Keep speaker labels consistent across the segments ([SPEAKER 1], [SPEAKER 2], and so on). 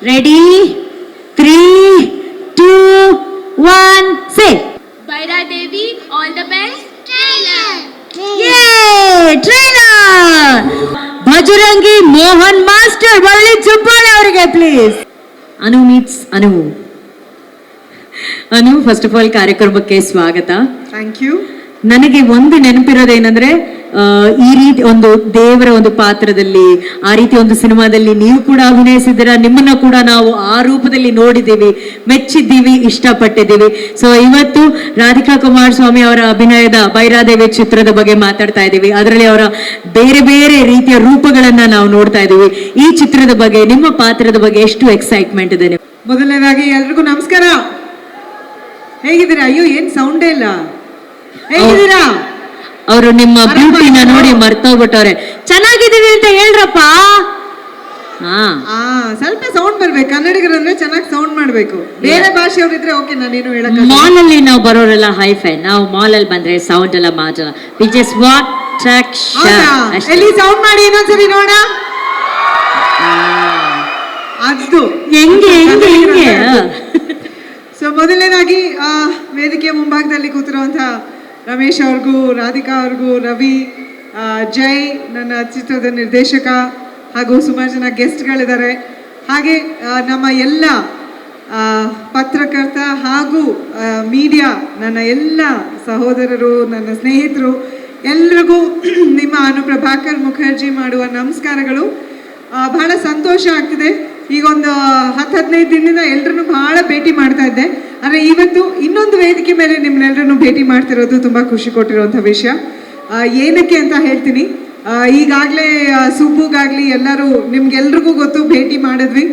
[SPEAKER 1] Ready 3, 2, 1 say
[SPEAKER 2] Baira Devi, all the best. Trailer.
[SPEAKER 1] Trailer Bhajarangi Mohan master ಬರಲಿ ಚಪ್ಪಾಳೆ ಅವರಿಗೆ please. Anu meets Anu first of all ಕಾರ್ಯಕ್ರಮಕ್ಕೆ ಸ್ವಾಗತ.
[SPEAKER 3] Thank you.
[SPEAKER 1] ನನಗೆ ಒಂದು ನೆನಪಿರೋದೇನಂದ್ರೆ ಈ ರೀತಿ ಒಂದು ದೇವರ ಒಂದು ಪಾತ್ರದಲ್ಲಿ ಆ ರೀತಿ ಒಂದು ಸಿನಿಮಾದಲ್ಲಿ ನೀವು ಕೂಡ ಅಭಿನಯಿಸಿದ್ದೀರ. ನಿಮ್ಮನ್ನ ಕೂಡ ನಾವು ಆ ರೂಪದಲ್ಲಿ ನೋಡಿದ್ದೀವಿ, ಮೆಚ್ಚಿದ್ದೀವಿ, ಇಷ್ಟಪಟ್ಟಿದ್ದೀವಿ. ಸೊ ಇವತ್ತು ರಾಧಿಕಾ ಕುಮಾರಸ್ವಾಮಿ ಅವರ ಅಭಿನಯದ ಬೈರಾದೇವಿ ಚಿತ್ರದ ಬಗ್ಗೆ ಮಾತಾಡ್ತಾ ಇದ್ದೀವಿ. ಅದರಲ್ಲಿ ಅವರ ಬೇರೆ ಬೇರೆ ರೀತಿಯ ರೂಪಗಳನ್ನ ನಾವು ನೋಡ್ತಾ ಇದ್ದೀವಿ. ಈ ಚಿತ್ರದ ಬಗ್ಗೆ, ನಿಮ್ಮ ಪಾತ್ರದ ಬಗ್ಗೆ ಎಷ್ಟು ಎಕ್ಸೈಟ್ಮೆಂಟ್ ಇದೆ?
[SPEAKER 3] ಮೊದಲನೇದಾಗಿ ಎಲ್ರಿಗೂ ನಮಸ್ಕಾರ. ಹೇಗಿದ್ದೀರಾ? ಅಯ್ಯೋ ಏನ್ ಸೌಂಡೇ ಇಲ್ಲ. ಹೇಗಿದ್ದೀರಾ?
[SPEAKER 1] ಅವರು ನಿಮ್ಮ ಬ್ಯೂಟಿನ ನೋಡಿ ಮರ್ತೋಗ್ಬಿಟ್ಟವ್ರೆ. ಚೆನ್ನಾಗಿದ್ದೀವಿ ಅಂತ ಹೇಳ್ರಪ್ಪ.
[SPEAKER 3] ಸ್ವಲ್ಪ ಸೌಂಡ್ ಬರ್ಬೇಕು. ಕನ್ನಡಿಗರಂದ್ರೆ ಚೆನ್ನಾಗಿ ಸೌಂಡ್ ಮಾಡ್ಬೇಕು. ಬೇರೆ ಭಾಷೆಯವ್ರು ಇದ್ರೆ ಓಕೆ, ನಾನೇನು ಹೇಳಕ್.
[SPEAKER 1] ಮಾಲ್ ಅಲ್ಲಿ ನಾವು ಬರೋರೆಲ್ಲ ಹೈಫೈ, ನಾವು ಮಾಲ್ ಅಲ್ಲಿ ಬಂದ್ರೆ ಸೌಂಡ್ ಎಲ್ಲ ಮಾತ್ರ. ವಿ ಜಸ್ಟ್ ವಾಕ್ ಟ್ರ್ಯಾಕ್
[SPEAKER 3] ಎಲ್ಲಿ ಸೌಂಡ್ ಮಾಡಿ ಇನ್ನೊಂದ್ಸರಿ ನೋಡ. ಅದು
[SPEAKER 1] ಹೆಂಗೆ ಹೆಂಗೆ ಹೆಂಗೆ.
[SPEAKER 3] ಸೊ ಮೊದಲನೇದಾಗಿ ವೇದಿಕೆಯ ಮುಂಭಾಗದಲ್ಲಿ ಕೂತಿರುವಂತಹ ರಮೇಶ್ ಅವ್ರಿಗೂ, ರಾಧಿಕಾ ಅವ್ರಿಗೂ, ರವಿ, ಜೈ ನನ್ನ ಚಿತ್ರದ ನಿರ್ದೇಶಕ, ಹಾಗೂ ಸುಮಾರು ಜನ ಗೆಸ್ಟ್ಗಳಿದ್ದಾರೆ. ಹಾಗೆ ನಮ್ಮ ಎಲ್ಲ ಪತ್ರಕರ್ತ ಹಾಗೂ ಮೀಡಿಯಾ, ನನ್ನ ಎಲ್ಲ ಸಹೋದರರು, ನನ್ನ ಸ್ನೇಹಿತರು ಎಲ್ರಿಗೂ ನಿಮ್ಮ ಅನುಪ್ರಭಾಕರ್ ಮುಖರ್ಜಿ ಮಾಡುವ ನಮಸ್ಕಾರಗಳು. ಬಹಳ ಸಂತೋಷ ಆಗ್ತಿದೆ. ಈಗ ಒಂದು 10-15 ದಿನದಿಂದ ಎಲ್ರನ್ನೂ ಬಹಳ ಭೇಟಿ ಮಾಡ್ತಾ ಇದ್ದೆ. ಆದರೆ ಇವತ್ತು ಇನ್ನೊಂದು ವೇದಿಕೆ ಮೇಲೆ ನಿಮ್ಮನ್ನೆಲ್ಲರನ್ನು ಭೇಟಿ ಮಾಡ್ತಿರೋದು ತುಂಬ ಖುಷಿ ಕೊಟ್ಟಿರೋಂಥ ವಿಷಯ. ಏನಕ್ಕೆ ಅಂತ ಹೇಳ್ತೀನಿ. ಈಗಾಗಲೇ ಸುಬ್ಬುಗಾಗಲಿ ಎಲ್ಲರೂ ನಿಮ್ಗೆಲ್ರಿಗೂ ಗೊತ್ತು, ಭೇಟಿ ಮಾಡಿದ್ವಿ.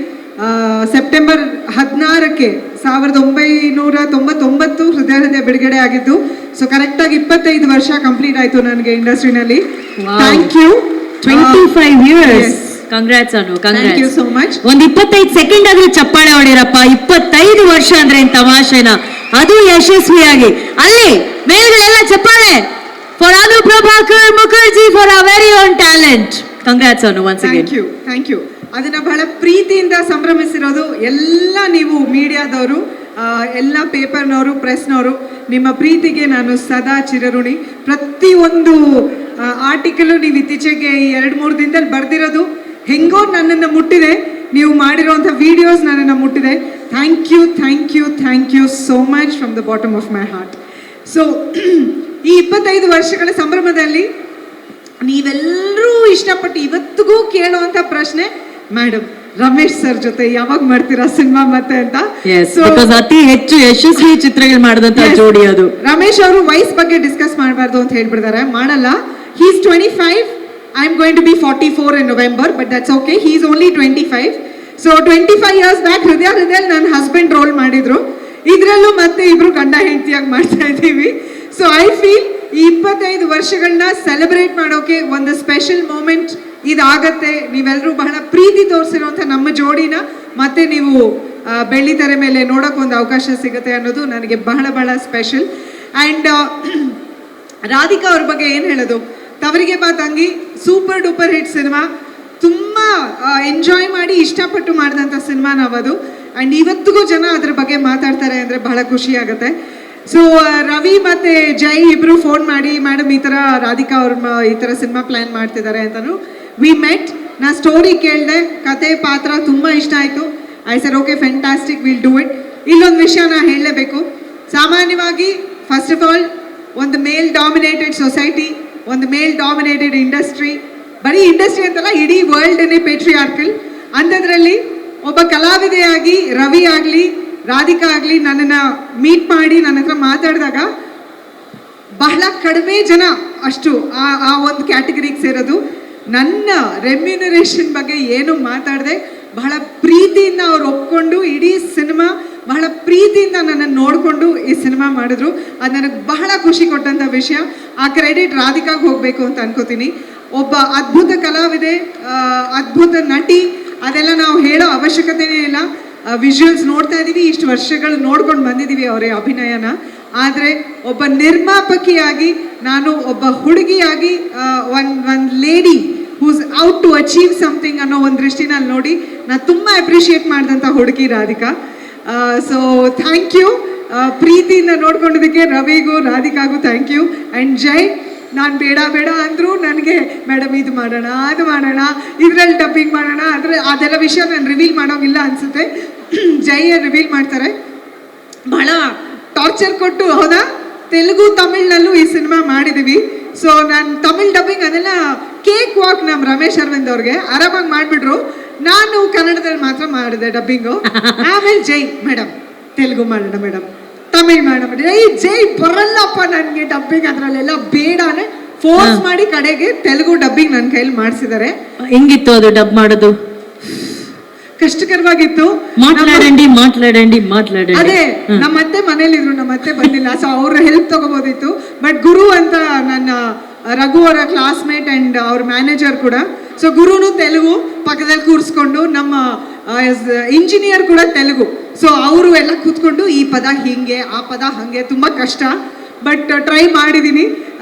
[SPEAKER 3] ಸೆಪ್ಟೆಂಬರ್ 16ಕ್ಕೆ 1999 ಹೃದಯ ಬಿಡುಗಡೆ ಆಗಿದ್ದು. ಸೊ ಕರೆಕ್ಟಾಗಿ 25 ವರ್ಷ ಕಂಪ್ಲೀಟ್ ಆಯಿತು ನನಗೆ ಇಂಡಸ್ಟ್ರಿನಲ್ಲಿ. Thank you.
[SPEAKER 1] 25 years. Congrats Anu,
[SPEAKER 3] thank you so much.
[SPEAKER 1] ಒಂದು 25 ಸೆಕೆಂಡ್ ಆದ್ರೂ ಚಪ್ಪಾಳೆ ಹೊಡಿರಪ್ಪ. 25 ವರ್ಷ ಅಂದ್ರೆ ಏನ್ ತಮಾಷೆನ? ಅದು ಯಶಸ್ವಿಯಾಗಿ. ಅಲ್ಲಿ ಮೇಲ್ಗಡೆಲ್ಲ ಚಪ್ಪಾಳೆ for Anu Prabhakar Mukherjee for a very own talent. Congrats Anu once again.
[SPEAKER 3] Thank you. ಅದನ್ನ ಬಹಳ ಪ್ರೀತಿಯಿಂದ ಸಂಭ್ರಮಿಸಿರೋದು ಎಲ್ಲ ನೀವು ಮೀಡಿಯಾದವರು, ಎಲ್ಲ ಪೇಪರ್ನವರು, ಪ್ರೆಸ್ನವರು. ನಿಮ್ಮ ಪ್ರೀತಿಗೆ ನಾನು ಸದಾ ಚಿರಋಣಿ. ಪ್ರತಿಯೊಂದು ಆರ್ಟಿಕಲ್ ನೀವು ಇತ್ತೀಚೆಗೆ 2-3 ದಿನದಲ್ಲಿ ಬರೆದಿರೋದು ಹೆಂಗೋ ನನ್ನನ್ನು ಮುಟ್ಟಿದೆ. ನೀವು ಮಾಡಿರೋಂಥ ವಿಡಿಯೋಸ್ ನನ್ನನ್ನು ಮುಟ್ಟಿದೆ. Thank you, thank you, thank you so much from the bottom of my heart. So ಈ 25 ವರ್ಷಗಳ ಸಂಭ್ರಮದಲ್ಲಿ ನೀವೆಲ್ಲರೂ ಇಷ್ಟಪಟ್ಟು ಇವತ್ತಿಗೂ ಕೇಳುವಂಥ ಪ್ರಶ್ನೆ, ಮೇಡಮ್ ರಮೇಶ್ ಸರ್ ಜೊತೆ ಯಾವಾಗ ಮಾಡ್ತೀರಾ ಸಿನಿಮಾ ಮತ್ತೆ ಅಂತ.
[SPEAKER 1] ಅತಿ ಹೆಚ್ಚು ಯಶಸ್ವಿ ಚಿತ್ರಗಳು ಮಾಡಿದಂತ ಜೋಡಿ ಅದು.
[SPEAKER 3] ರಮೇಶ್ ಅವರು ವಯಸ್ಸು ಬಗ್ಗೆ ಡಿಸ್ಕಸ್ ಮಾಡಬಾರ್ದು ಅಂತ ಹೇಳ್ಬಿಡ್ತಾರೆ. ಮಾಡಲ್ಲ. He is 25. I am going to be 44 in November, but that's okay. He is only 25. So 25 years back ಹೃದಯ ನನ್ನ ಹಸ್ಬೆಂಡ್ ರೋಲ್ ಮಾಡಿದ್ರು. ಇದರಲ್ಲೂ ಮತ್ತೆ ಇಬ್ರು ಗಂಡ ಹೆಂಡತಿಯಾಗಿ ಮಾಡ್ತಾ ಇದ್ದೀವಿ. ಸೊ ಐ ಫೀಲ್ ಈ 25 ವರ್ಷಗಳನ್ನ ಸೆಲೆಬ್ರೇಟ್ ಮಾಡೋಕೆ ಒಂದು ಸ್ಪೆಷಲ್ ಮೂಮೆಂಟ್ ಇದಾಗತ್ತೆ. ನೀವೆಲ್ಲರೂ ಬಹಳ ಪ್ರೀತಿ ತೋರಿಸಿರುವಂಥ ನಮ್ಮ ಜೋಡಿನ ಮತ್ತೆ ನೀವು ಬೆಳ್ಳಿ ತೆರೆ ಮೇಲೆ ನೋಡೋಕೆ ಒಂದು ಅವಕಾಶ ಸಿಗುತ್ತೆ ಅನ್ನೋದು ನನಗೆ ಬಹಳ ಬಹಳ ಸ್ಪೆಷಲ್. ಆ್ಯಂಡ್ ರಾಧಿಕಾ ಅವ್ರ ಬಗ್ಗೆ ಏನು ಹೇಳೋದು? ತವರಿಗೆ ಬಾ ತಂಗಿ ಸೂಪರ್ ಡೂಪರ್ ಹಿಟ್ ಸಿನಿಮಾ. ತುಂಬ ಎಂಜಾಯ್ ಮಾಡಿ ಇಷ್ಟಪಟ್ಟು ಮಾಡಿದಂಥ ಸಿನಿಮಾ ನಾವದು. ಆ್ಯಂಡ್ ಇವತ್ತಿಗೂ ಜನ ಅದ್ರ ಬಗ್ಗೆ ಮಾತಾಡ್ತಾರೆ ಅಂದರೆ ಬಹಳ ಖುಷಿ ಆಗುತ್ತೆ. ಸೊ ರವಿ ಮತ್ತು ಜೈ ಇಬ್ಬರು ಫೋನ್ ಮಾಡಿ, ಮೇಡಮ್ ಈ ಥರ ರಾಧಿಕಾ ಅವ್ರ ಈ ಥರ ಸಿನಿಮಾ ಪ್ಲ್ಯಾನ್ ಮಾಡ್ತಿದ್ದಾರೆ ಅಂತಲೂ. We met. ನಾ ಸ್ಟೋರಿ ಕೇಳಿದೆ, ಕತೆ ಪಾತ್ರ ತುಂಬ ಇಷ್ಟ ಆಯಿತು. I sir okay fantastic, will do it. ಇಲ್ಲೊಂದು ವಿಷಯ ನಾ ಹೇಳಲೇಬೇಕು. ಸಾಮಾನ್ಯವಾಗಿ ಫಸ್ಟ್ ಆಫ್ ಆಲ್ ಒಂದು ಮೇಲ್ ಡಾಮಿನೇಟೆಡ್ ಸೊಸೈಟಿ, ಒಂದು ಮೇಲ್ ಡಾಮಿನೇಟೆಡ್ ಇಂಡಸ್ಟ್ರಿ, ಬರೀ ಇಂಡಸ್ಟ್ರಿ ಅಂತಲ್ಲ ಇಡೀ ವರ್ಲ್ಡನ್ನೇ ಪೇಟ್ರಿಯಾರ್ಕಲ್. ಅಂಥದ್ರಲ್ಲಿ ಒಬ್ಬ ಕಲಾವಿದೆಯಾಗಿ ರವಿ ಆಗಲಿ ರಾಧಿಕಾ ಆಗಲಿ ನನ್ನನ್ನು ಮೀಟ್ ಮಾಡಿ ನನ್ನ ಹತ್ರ ಮಾತಾಡಿದಾಗ ಬಹಳ ಕಡಿಮೆ ಜನ ಅಷ್ಟು ಆ ಒಂದು ಕ್ಯಾಟಗರಿಗೆ ಸೇರೋದು. ನನ್ನ ರೆಮ್ಯುನರೇಷನ್ ಬಗ್ಗೆ ಏನು ಮಾತಾಡದೆ ಬಹಳ ಪ್ರೀತಿಯಿಂದ ಅವ್ರು ಒಪ್ಕೊಂಡು ಇಡೀ ಸಿನಿಮಾ ಬಹಳ ಪ್ರೀತಿಯಿಂದ ನನ್ನನ್ನು ನೋಡಿಕೊಂಡು ಈ ಸಿನಿಮಾ ಮಾಡಿದ್ರು. ಅದು ನನಗೆ ಬಹಳ ಖುಷಿ ಕೊಟ್ಟಂಥ ವಿಷಯ. ಆ ಕ್ರೆಡಿಟ್ ರಾಧಿಕಾಗೆ ಹೋಗಬೇಕು ಅಂತ ಅನ್ಕೋತೀನಿ. ಒಬ್ಬ ಅದ್ಭುತ ಕಲಾವಿದೆ, ಅದ್ಭುತ ನಟಿ, ಅದೆಲ್ಲ ನಾವು ಹೇಳೋ ಅವಶ್ಯಕತೆನೇ ಇಲ್ಲ. ವಿಜುವಲ್ಸ್ ನೋಡ್ತಾ ಇದ್ದೀವಿ, ಇಷ್ಟು ವರ್ಷಗಳು ನೋಡ್ಕೊಂಡು ಬಂದಿದ್ದೀವಿ ಅವರ ಅಭಿನಯನ. ಆದರೆ ಒಬ್ಬ ನಿರ್ಮಾಪಕಿಯಾಗಿ ನಾನು ಒಬ್ಬ ಹುಡುಗಿಯಾಗಿ ಒಂದು lady who's out to achieve something ಅನ್ನೋ ಒಂದು ದೃಷ್ಟಿನಲ್ಲಿ ನೋಡಿ ನಾನು ತುಂಬ ಅಪ್ರಿಷಿಯೇಟ್ ಮಾಡಿದಂಥ ಹುಡುಗಿ ರಾಧಿಕಾ. ಸೊ ಥ್ಯಾಂಕ್ ಯು, ಪ್ರೀತಿಯಿಂದ ನೋಡ್ಕೊಂಡಿದ್ದಕ್ಕೆ ರವಿಗೂ ರಾಧಿಕಾಗೂ ಥ್ಯಾಂಕ್ ಯು. ಆ್ಯಂಡ್ ಜೈ, ನಾನು ಬೇಡ ಅಂದರೂ ನನಗೆ ಮೇಡಮ್ ಇದು ಮಾಡೋಣ ಅದು ಮಾಡೋಣ ಇದರಲ್ಲಿ ಡಬ್ಬಿಂಗ್ ಮಾಡೋಣ ಅಂದರೆ ಅದೆಲ್ಲ ವಿಷಯ ನಾನು ರಿವೀಲ್ ಮಾಡೋಂಗಿಲ್ಲ ಅನಿಸುತ್ತೆ. ಜೈ ರಿವೀಲ್ ಮಾಡ್ತಾರೆ. ಬಹಳ ಟಾರ್ಚರ್ ಕೊಟ್ಟು, ಹೌದಾ, ತೆಲುಗು ತಮಿಳ್ನಲ್ಲೂ ಈ ಸಿನಿಮಾ ಮಾಡಿದ್ದೀವಿ. ಸೊ ನಾನು ತಮಿಳ್ ಡಬ್ಬಿಂಗ್ ಅದೆಲ್ಲ ಕೇಕ್ ವಾಕ್ ನಮ್ಮ ರಮೇಶ್ ಅರವಿಂದ್ ಅವ್ರಿಗೆ ಆರಾಮಾಗಿ ಮಾಡಿಬಿಟ್ರು. ನಾನು ಕನ್ನಡದಲ್ಲಿ ಮಾತ್ರ ಮಾಡಿದೆ ಡಬ್ಬಿಂಗು. ಆಮೇಲೆ ಜೈ ಮೇಡಮ್ ತೆಲುಗು ಮಾಡೋಣ ಮೇಡಮ್, ತಮಿಳ್ ಮಾಡೋಣ. ಜೈ ಬರಲ್ಲಪ್ಪ ನನಗೆ ಡಬ್ಬಿಂಗ್ ಅದರಲ್ಲೆಲ್ಲ ಬೇಡಾನೆ ಫೋರ್ಸ್ ಮಾಡಿ ಕಡೆಗೆ ತೆಲುಗು ಡಬ್ಬಿಂಗ್ ನನ್ನ ಕೈಲಿ ಮಾಡಿಸಿದ್ದಾರೆ.
[SPEAKER 1] ಹೆಂಗಿತ್ತು ಅದು ಡಬ್ ಮಾಡೋದು?
[SPEAKER 3] ಕಷ್ಟಕರವಾಗಿತ್ತು.
[SPEAKER 1] ಮಾತಾಡಂಡಿ
[SPEAKER 3] ಅದೇ ನಮ್ಮ ಅತ್ತೆ ಮನೇಲಿದ್ರು, ನಮ್ಮ ಅತ್ತೆ ಬಂದಿಲ್ಲ, ಸೊ ಅವ್ರ ಹೆಲ್ಪ್ ತಗೋಬೋದಿತ್ತು. ಬಟ್ ಗುರು ಅಂತ ನನ್ನ ರಘು ಅವರ ಕ್ಲಾಸ್ಮೇಟ್ ಅಂಡ್ ಅವ್ರ ಮ್ಯಾನೇಜರ್ ಕೂಡ. ಸೊ ಗುರುನು ತೆಲುಗು ಪಕ್ಕದಲ್ಲಿ ಕೂರಿಸ್ಕೊಂಡು, ನಮ್ಮ ಇಂಜಿನಿಯರ್ ಕೂಡ ತೆಲುಗು. ಸೊ ಅವರು ಎಲ್ಲ ಕೂತ್ಕೊಂಡು ಈ ಪದ ಹಿಂಗೆ ಆ ಪದ ಹಾಗೆ, ತುಂಬ ಕಷ್ಟ. ಬಟ್ ಟ್ರೈ ಮಾಡಿದ್ದೀನಿ.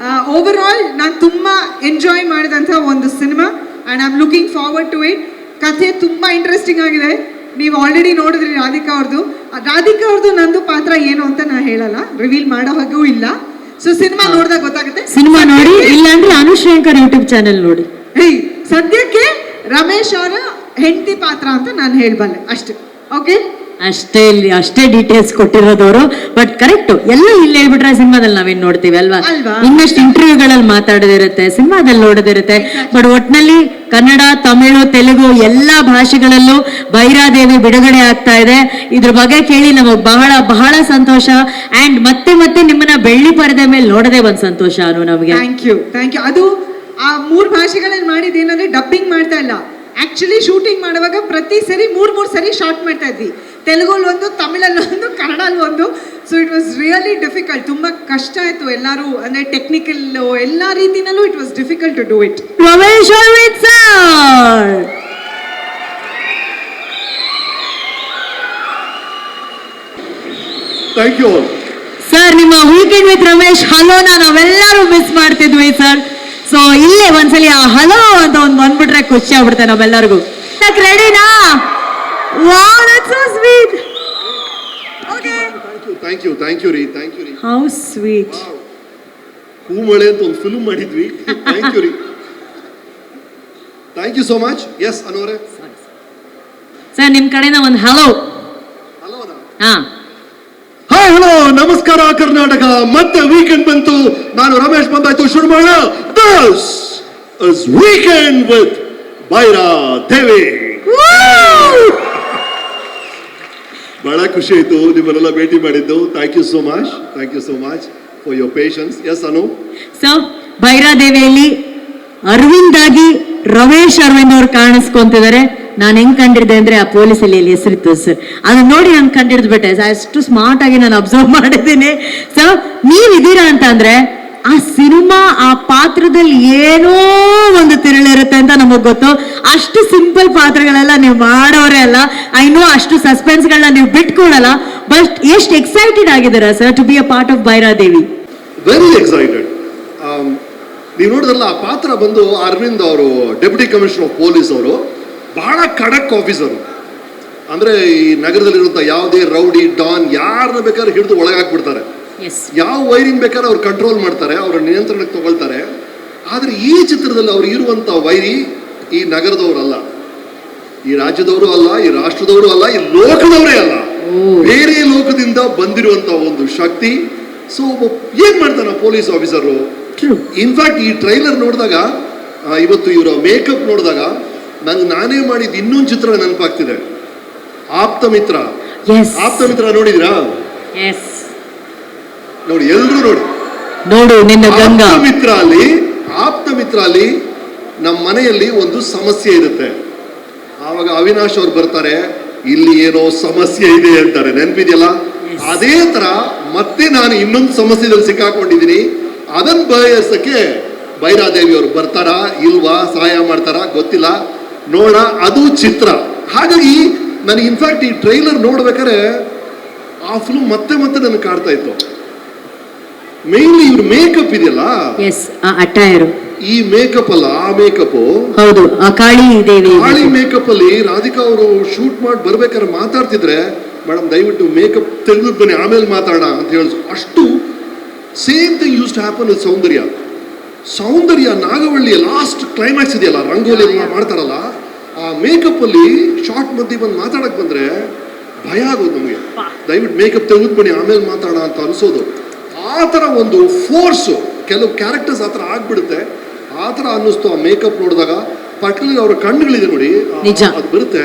[SPEAKER 3] ಓವರ್ ಆಲ್ ನಾನು ತುಂಬ ಎಂಜಾಯ್ ಮಾಡಿದಂಥ ಒಂದು cinema and I am looking forward to it. ಕಥೆ ತುಂಬ ಇಂಟ್ರೆಸ್ಟಿಂಗ್ ಆಗಿದೆ. ನೀವು ಆಲ್ರೆಡಿ ನೋಡಿದ್ರಿ ರಾಧಿಕಾ ಅವ್ರದ್ದು ನಂದು ಪಾತ್ರ ಏನು ಅಂತ ನಾನು ಹೇಳಲ್ಲ, ರಿವೀಲ್ ಮಾಡೋ ಹಾಗೂ ಇಲ್ಲ. ಸೊ ಸಿನಿಮಾ ನೋಡಿದಾಗ ಗೊತ್ತಾಗುತ್ತೆ.
[SPEAKER 1] ಸಿನಿಮಾ ನೋಡಿ, ಇಲ್ಲಾಂದ್ರೆ ಅನುಶ್ರೇಂಕರ್ ಯೂಟ್ಯೂಬ್ ಚಾನೆಲ್ ನೋಡಿ.
[SPEAKER 3] ಸದ್ಯಕ್ಕೆ ರಮೇಶ್ ಅವರ ಹೆಂಡತಿ ಪಾತ್ರ ಅಂತ ನಾನು ಹೇಳಬಲ್ಲೆ ಅಷ್ಟೇ. ಓಕೆ,
[SPEAKER 1] ಅಷ್ಟೇ ಡೀಟೇಲ್ಸ್ ಕೊಟ್ಟಿರೋದವರು. ಬಟ್ ಕರೆಕ್ಟ್, ಎಲ್ಲ ಇಲ್ಲಿ ಹೇಳ್ಬಿಟ್ರೆ ಸಿನಿಮಾದಲ್ಲಿ ನಾವೇನ್ ನೋಡ್ತೀವಿ ಅಲ್ವಾ? ಇನ್ನಷ್ಟು ಇಂಟರ್ವ್ಯೂಗಳಲ್ಲಿ ಮಾತಾಡೋದಿರುತ್ತೆ, ಸಿನಿಮಾದಲ್ಲಿ ನೋಡೋದಿರುತ್ತೆ. ಬಟ್ ಒಟ್ನಲ್ಲಿ ಕನ್ನಡ, ತಮಿಳು, ತೆಲುಗು ಎಲ್ಲಾ ಭಾಷೆಗಳಲ್ಲೂ ಭೈರಾದೇವಿ ಬಿಡುಗಡೆ ಆಗ್ತಾ ಇದೆ. ಇದ್ರ ಬಗ್ಗೆ ಕೇಳಿ ನಮಗ್ ಬಹಳ ಬಹಳ ಸಂತೋಷ. ಅಂಡ್ ಮತ್ತೆ ನಿಮ್ಮನ್ನ ಬೆಳ್ಳಿ ಪರದೆ ಮೇಲೆ ನೋಡದೆ ಒಂದ್ ಸಂತೋಷ ನಮಗೆ.
[SPEAKER 3] Thank you. ಅದು ಆ 3 ಭಾಷೆಗಳಲ್ಲಿ ಮಾಡಿದ್ದೇನಂದ್ರೆ ಡಬ್ಬಿಂಗ್ ಮಾಡ್ತಾ ಇಲ್ಲ, ಆಕ್ಚುಲಿ ಶೂಟಿಂಗ್ ಮಾಡುವಾಗ ಪ್ರತಿ ಸರಿ 3 ಸರಿ ಶಾರ್ಟ್ ಮಾಡ್ತಾ ಇದ್ವಿ. ತೆಲುಗಲ್ಲಿ ಒಂದು, ತಮಿಳಲ್ಲಿ ಒಂದು, ಕನ್ನಡಲ್ಲಿ ಒಂದು. So it was really difficult. ತುಂಬ ಕಷ್ಟ ಆಯಿತು. ಎಲ್ಲರೂ ಅಂದರೆ ಟೆಕ್ನಿಕಲ್ ಎಲ್ಲ ರೀತಿನಲ್ಲೂ it was difficult to do it.
[SPEAKER 1] Ramesh Aravind sir,
[SPEAKER 4] thank you
[SPEAKER 1] sir. ನಿಮ್ಮ ವೀಕೆಂಡ್ ವಿತ್ ರಮೇಶ್ ಹಲೋನ ನಾವೆಲ್ಲರೂ ಮಿಸ್ ಮಾಡ್ತಿದ್ವಿ ಸರ್. ಸೊ ಇಲ್ಲೇ ಒಂದ್ಸಲಿ ಆ ಹಲೋ ಅಂತ ಒಂದು ಬಂದ್ಬಿಟ್ರೆ ಖುಷಿ ಆಗ್ಬಿಡುತ್ತೆ ನಮ್ಮೆಲ್ಲರಿಗೂ. ರೆಡಿನಾ? Wow, that's so sweet. Okay,
[SPEAKER 4] thank you ರೀ.
[SPEAKER 1] How sweet.
[SPEAKER 4] ಹೂಮಳೆ ಅಂತ ಒಂದು ಫಿಲ್ಮ್ ಮಾಡಿದ್ವಿ. ಥ್ಯಾಂಕ್ ಯು ರೀ, thank you so much. Yes ಅನೋರೆ
[SPEAKER 1] ಸರ್, ನಿಮ್ ಕಡೆಯಿಂದ ಒಂದು ಹಲೋ. ಹಾ,
[SPEAKER 4] ಹಾಯ್, ಹಲೋ, ನಮಸ್ಕಾರ ಕರ್ನಾಟಕ. ಮತ್ತೆ ವೀಕೆಂಡ್ ಬಂತು, ನಾನು ರಮೇಶ್ ಬಂದಾಯ್ತು, ಶುರು ಮಾಡೋಣ. This is weekend with Bhaira Devi. ಬಹಳ ಖುಷಿ ಆಯ್ತು ನಿಮ್ಮನ್ನೆಲ್ಲ ಭೇಟಿ ಮಾಡಿದ್ದು. Thank you so much for your patience. Yes Anu.
[SPEAKER 1] So ಭೈರಾದೇವಿಯಲ್ಲಿ ಅರವಿಂದ್ ಆಗಿ ರಮೇಶ್ ಅರವಿಂದ್ ಅವ್ರು ಕಾಣಿಸ್ಕೊಂತಿದ್ದಾರೆ. ನಾನು ಹೆಂಗ್ ಕಂಡಿದ್ದೆ ಅಂದ್ರೆ ಆ ಪೊಲೀಸಲ್ಲಿ ಇಲ್ಲಿ ಹೆಸರಿತ್ತು ಸರ್, ಅದನ್ನ ನೋಡಿ ನಾನು ಕಂಡಿಡ್ದ್ಬಿಟ್ಟೆ. ಅಷ್ಟು ಸ್ಮಾರ್ಟ್ ಆಗಿ ನಾನು ಅಬ್ಸರ್ವ್ ಮಾಡಿದ್ದೀನಿ. ಸೊ ನೀವಿದ್ದೀರಾ ಅಂತ ಅಂದ್ರೆ ಆ ಸಿನಿಮಾ, ಆ ಪಾತ್ರದಲ್ಲಿ ಏನೋ ಒಂದು ತಿರುಳಿರುತ್ತೆ ಅಂತ ನಮಗ್ ಗೊತ್ತು. ಅಷ್ಟು ಸಿಂಪಲ್ ಪಾತ್ರಗಳೆಲ್ಲ ನೀವು ಮಾಡೋರೇ ಅಲ್ಲ. ಐ ನೋ ಅಷ್ಟು ಸಸ್ಪೆನ್ಸ್ಗಳನ್ನ ನೀವು ಬಿಟ್ಕೊಡಲ್ಲ. ಬಟ್ ಎಷ್ಟು ಎಕ್ಸೈಟೆಡ್ ಆಗಿದ್ದೀರಾ sir to be a part of Bhairadevi?
[SPEAKER 4] Very excited. ನೀವು ನೋಡಿದ್ರಲ್ಲ, ಆ ಪಾತ್ರ ಬಂದು ಅರವಿಂದ್ ಅವರು, ಡೆಪ್ಯೂಟಿ ಕಮಿಷನರ್ ಆಫ್ ಪೊಲೀಸ್ ಅವರು, ಬಹಳ ಖಡಕ್ ಆಫೀಸರು. ಅಂದ್ರೆ ಈ ನಗರದಲ್ಲಿರುವಂತ ಯಾವುದೇ ರೌಡಿ, ಡಾನ್ ಯಾರನ್ನ ಬೇಕಾದ್ರೆ ಹಿಡಿದು ಒಳಗಾಕ್ಬಿಡ್ತಾರೆ. ಯಾವ ವೈರಿನ್ ಬೇಕಾದ್ರೆ ಅವ್ರು ಕಂಟ್ರೋಲ್ ಮಾಡ್ತಾರೆ, ಅವರ ನಿಯಂತ್ರಣಕ್ಕೆ ತಗೊಳ್ತಾರೆ. ಆದ್ರೆ ಈ ಚಿತ್ರದಲ್ಲಿ ಅವ್ರು ಇರುವಂತ ವೈರಿ ಈ ನಗರದವರಲ್ಲ, ಈ ರಾಜ್ಯದವರು ಅಲ್ಲ, ಈ ರಾಷ್ಟ್ರದವರು ಅಲ್ಲ, ಈ ಲೋಕದವರೇ ಅಲ್ಲ, ಬೇರೆ ಲೋಕದಿಂದ ಬಂದಿರುವಂತ ಒಂದು ಶಕ್ತಿ. ಸೊ ಏನ್ ಮಾಡ್ತಾನೆ ಪೊಲೀಸ್ ಆಫೀಸರು? ಇನ್ಫ್ಯಾಕ್ಟ್ ಈ ಟ್ರೈಲರ್ ನೋಡಿದಾಗ, ಇವತ್ತು ಇವರ ಮೇಕಪ್ ನೋಡಿದಾಗ ನಾನೇ ಮಾಡಿದ ಇನ್ನೊಂದು ಚಿತ್ರ ನೆನಪಾಗ್ತಿದೆ, ಆಪ್ತ ಮಿತ್ರ. ನೋಡಿದ್ರಾ? ನೋಡಿ, ಎಲ್ರು ನೋಡಿ
[SPEAKER 1] ನಿನ್ನ ಗಂಗಾ.
[SPEAKER 4] ಆಪ್ತ ಮಿತ್ರ ಅಲ್ಲಿ ನಮ್ಮ ಮನೆಯಲ್ಲಿ ಒಂದು ಸಮಸ್ಯೆ ಇರುತ್ತೆ. ಆವಾಗ ಅವಿನಾಶ್ ಅವ್ರು ಬರ್ತಾರೆ, ಇಲ್ಲಿ ಏನೋ ಸಮಸ್ಯೆ ಇದೆ ಅಂತಾರೆ, ನೆನಪಿದೆಯಲ್ಲ? ಅದೇ ತರ ಮತ್ತೆ ನಾನು ಇನ್ನೊಂದು ಸಮಸ್ಯೆದಲ್ಲಿ ಸಿಕ್ಕಾಕೊಂಡಿದ್ದೀನಿ. ಅದನ್ನ ಬಯಸಕ್ಕೆ ಭೈರಾದೇವಿ ಅವರು ಬರ್ತಾರಾ ಇಲ್ವಾ, ಸಹಾಯ ಮಾಡ್ತಾರಾ ಗೊತ್ತಿಲ್ಲ, ನೋಡ. ಅದು ಚಿತ್ರ. ಹಾಗಾಗಿ ನನಗೆ ಇನ್ಫ್ಯಾಕ್ಟ್ ಈ ಟ್ರೈಲರ್ ನೋಡ್ಬೇಕಾದ್ರೆ ಆ ಫಿಲ್ಮ್ ಮತ್ತೆ ನನಗೆ ಕಾಡ್ತಾ ಇತ್ತು. ಮೇನ್ಲಿ ಇವ್ರ ಮೇಕಪ್ ಇದೆಯಲ್ಲ,
[SPEAKER 1] ಅಟೈರ್
[SPEAKER 4] ಈ ಮೇಕಪ್ ಅಲ್ಲ, ಆ ಮೇಕಪ್,
[SPEAKER 1] ಹೌದು, ಆ ಕಾಳಿ ದೇವಿ
[SPEAKER 4] ಕಾಳಿ ಮೇಕಪ್ ಅಲ್ಲಿ ರಾಧಿಕಾ ಅವರು ಶೂಟ್ ಮಾಡಿ ಬರ್ಬೇಕಾದ್ರೆ ಮಾತಾಡ್ತಿದ್ರೆ, ಮೇಡಮ್ ದಯವಿಟ್ಟು ಮೇಕಪ್ ತೆಗೆದು ಬನ್ನಿ ಆಮೇಲೆ ಮಾತಾಡೋಣ ಅಂತ ಹೇಳಿ. ಅಷ್ಟು same thing use to happen with Soundarya ನಾಗವಳ್ಳಿಯ ಲಾಸ್ಟ್ ಕ್ಲೈಮ್ಯಾಕ್ಸ್ ಇದೆಯಲ್ಲ, ರಂಗೋಲಿ ಮಾಡ್ತಾರಲ್ಲ, ಆ ಮೇಕಪ್ ಅಲ್ಲಿ ಶಾರ್ಟ್ ಮಧ್ಯೆ ಬಂದು ಮಾತಾಡಕ್ ಬಂದ್ರೆ ಭಯ ಆಗೋದು ನಮಗೆ. ದಯವಿಟ್ಟು ಮೇಕಪ್ ತೆಗೆದು ಬನ್ನಿ ಆಮೇಲೆ ಮಾತಾಡೋಣ ಅಂತ ಅನ್ಸೋದು. ಆ ಥರ ಒಂದು ಫೋರ್ಸು ಕೆಲವು ಕ್ಯಾರೆಕ್ಟರ್ಸ್ ಆ ಥರ ಆಗ್ಬಿಡುತ್ತೆ. ಆ ಥರ ಅನ್ನಿಸ್ತು ಆ ಮೇಕಪ್ ನೋಡಿದಾಗ. ಪರ್ಟಿಕ್ಯುಲರ್ ಅವರ ಕಣ್ಣುಗಳಿದೆ ನೋಡಿ,
[SPEAKER 1] ನಿಜ.
[SPEAKER 4] ಅದು ಬರುತ್ತೆ.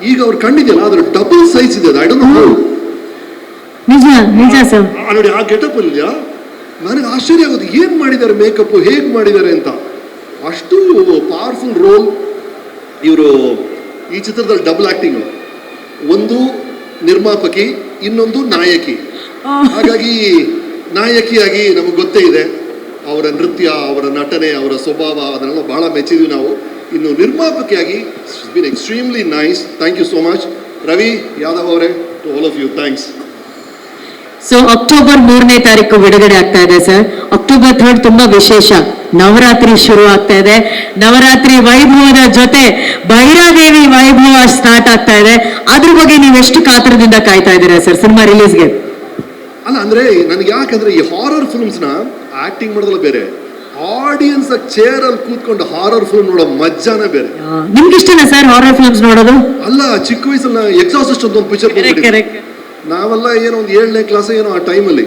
[SPEAKER 4] ಈಗ ಅವ್ರ ಕಣ್ಣಿದೆಯಲ್ಲ, ಅದ್ರ ಡಬಲ್ ಸೈಜ್ ಇದೆ. ಅದು ಐ ಡೋಂಟ್ ನೋ.
[SPEAKER 1] ನಿಜ ಸರ್.
[SPEAKER 4] ನೋಡಿ ಆ ಗೆಟಪ್ ಅಲ್ಲಿ ನನಗೆ ಆಶ್ಚರ್ಯ ಆಗೋದು, ಏನ್ ಮಾಡಿದ್ದಾರೆ ಮೇಕಪ್, ಹೇಗ್ ಮಾಡಿದ್ದಾರೆ ಅಂತ. ಅಷ್ಟು ಪವರ್ಫುಲ್ ರೋಲ್ ಇವರು ಈ ಚಿತ್ರದಲ್ಲಿ. ಡಬಲ್ ಆಕ್ಟಿಂಗ್, ಒಂದು ನಿರ್ಮಾಪಕಿ, ಇನ್ನೊಂದು ನಾಯಕಿ. ಹಾಗಾಗಿ ನಾಯಕಿಯಾಗಿ ನಮಗೆ ಗೊತ್ತೇ ಇದೆ ಅವರ ನೃತ್ಯ, ಅವರ ನಟನೆ, ಅವರ ಸ್ವಭಾವ, ಅದನ್ನೆಲ್ಲ ಬಹಳ ಮೆಚ್ಚಿದ್ವಿ ನಾವು. ಇನ್ನು ನಿರ್ಮಾಪಕಿಯಾಗಿ been extremely nice. Thank you so much Ravi Yadav ಅವರೇ, to all of you thanks.
[SPEAKER 1] So October 3ನೇ ತಾರೀಕು ಬಿಡುಗಡೆ ಆಗ್ತಾ ಇದೆ ಸರ್. ಅಕ್ಟೋಬರ್ 3 ತುಂಬಾ ವಿಶೇಷ, ನವರಾತ್ರಿ ಶುರು ಆಗ್ತಾ ಇದೆ. ನವರಾತ್ರಿ ವೈಭವದ ಜೊತೆ ಭೈರಾದೇವಿ ವೈಭವ ಸ್ಟಾರ್ಟ್ ಆಗ್ತಾ ಇದೆ. ಅದ್ರ ಬಗ್ಗೆ ನೀವು ಎಷ್ಟು ಕಾತರದಿಂದ ಕಾಯ್ತಾ ಇದ್ದೀರಾ ಸರ್ ಸಿನಿಮಾ ರಿಲೀಸ್ಗೆ?
[SPEAKER 4] ಅಲ್ಲ ಅಂದ್ರೆ ನನಗೆ ಯಾಕಂದ್ರೆ ಈ ಹಾರರ್ ಫಿಲ್ಮ್ಸ್ ನ ಆಕ್ಟಿಂಗ್ ಮಾಡೋದಲ್ಲ ಬೇರೆ, ಆಡಿಯನ್ಸ್ ಚೇರ್ ಅಲ್ಲಿ ಕೂತ್ಕೊಂಡು ಹಾರರ್ ಫಿಲ್ಮ್ ನೋಡೋ ಮಜ್ಜಾನೇ ಬೇರೆ.
[SPEAKER 1] ನಿಮ್ಗೆ ಇಷ್ಟನಾ ಸರ್ ಹಾರರ್ ಫಿಲ್ಮ್ಸ್ ನೋಡೋದು?
[SPEAKER 4] ಅಲ್ಲ, ಚಿಕ್ಕ ವಯಸ್ಸಲ್ಲಿ ಎಕ್ಸಾಸ್ಟ್ ಅಂತ ಒಂದು ಪಿಕ್ಚರ್ ನಾವೆಲ್ಲ ಏನೋ ಒಂದು 7ನೇ ಕ್ಲಾಸ್ ಏನೋ ಆ ಟೈಮಲ್ಲಿ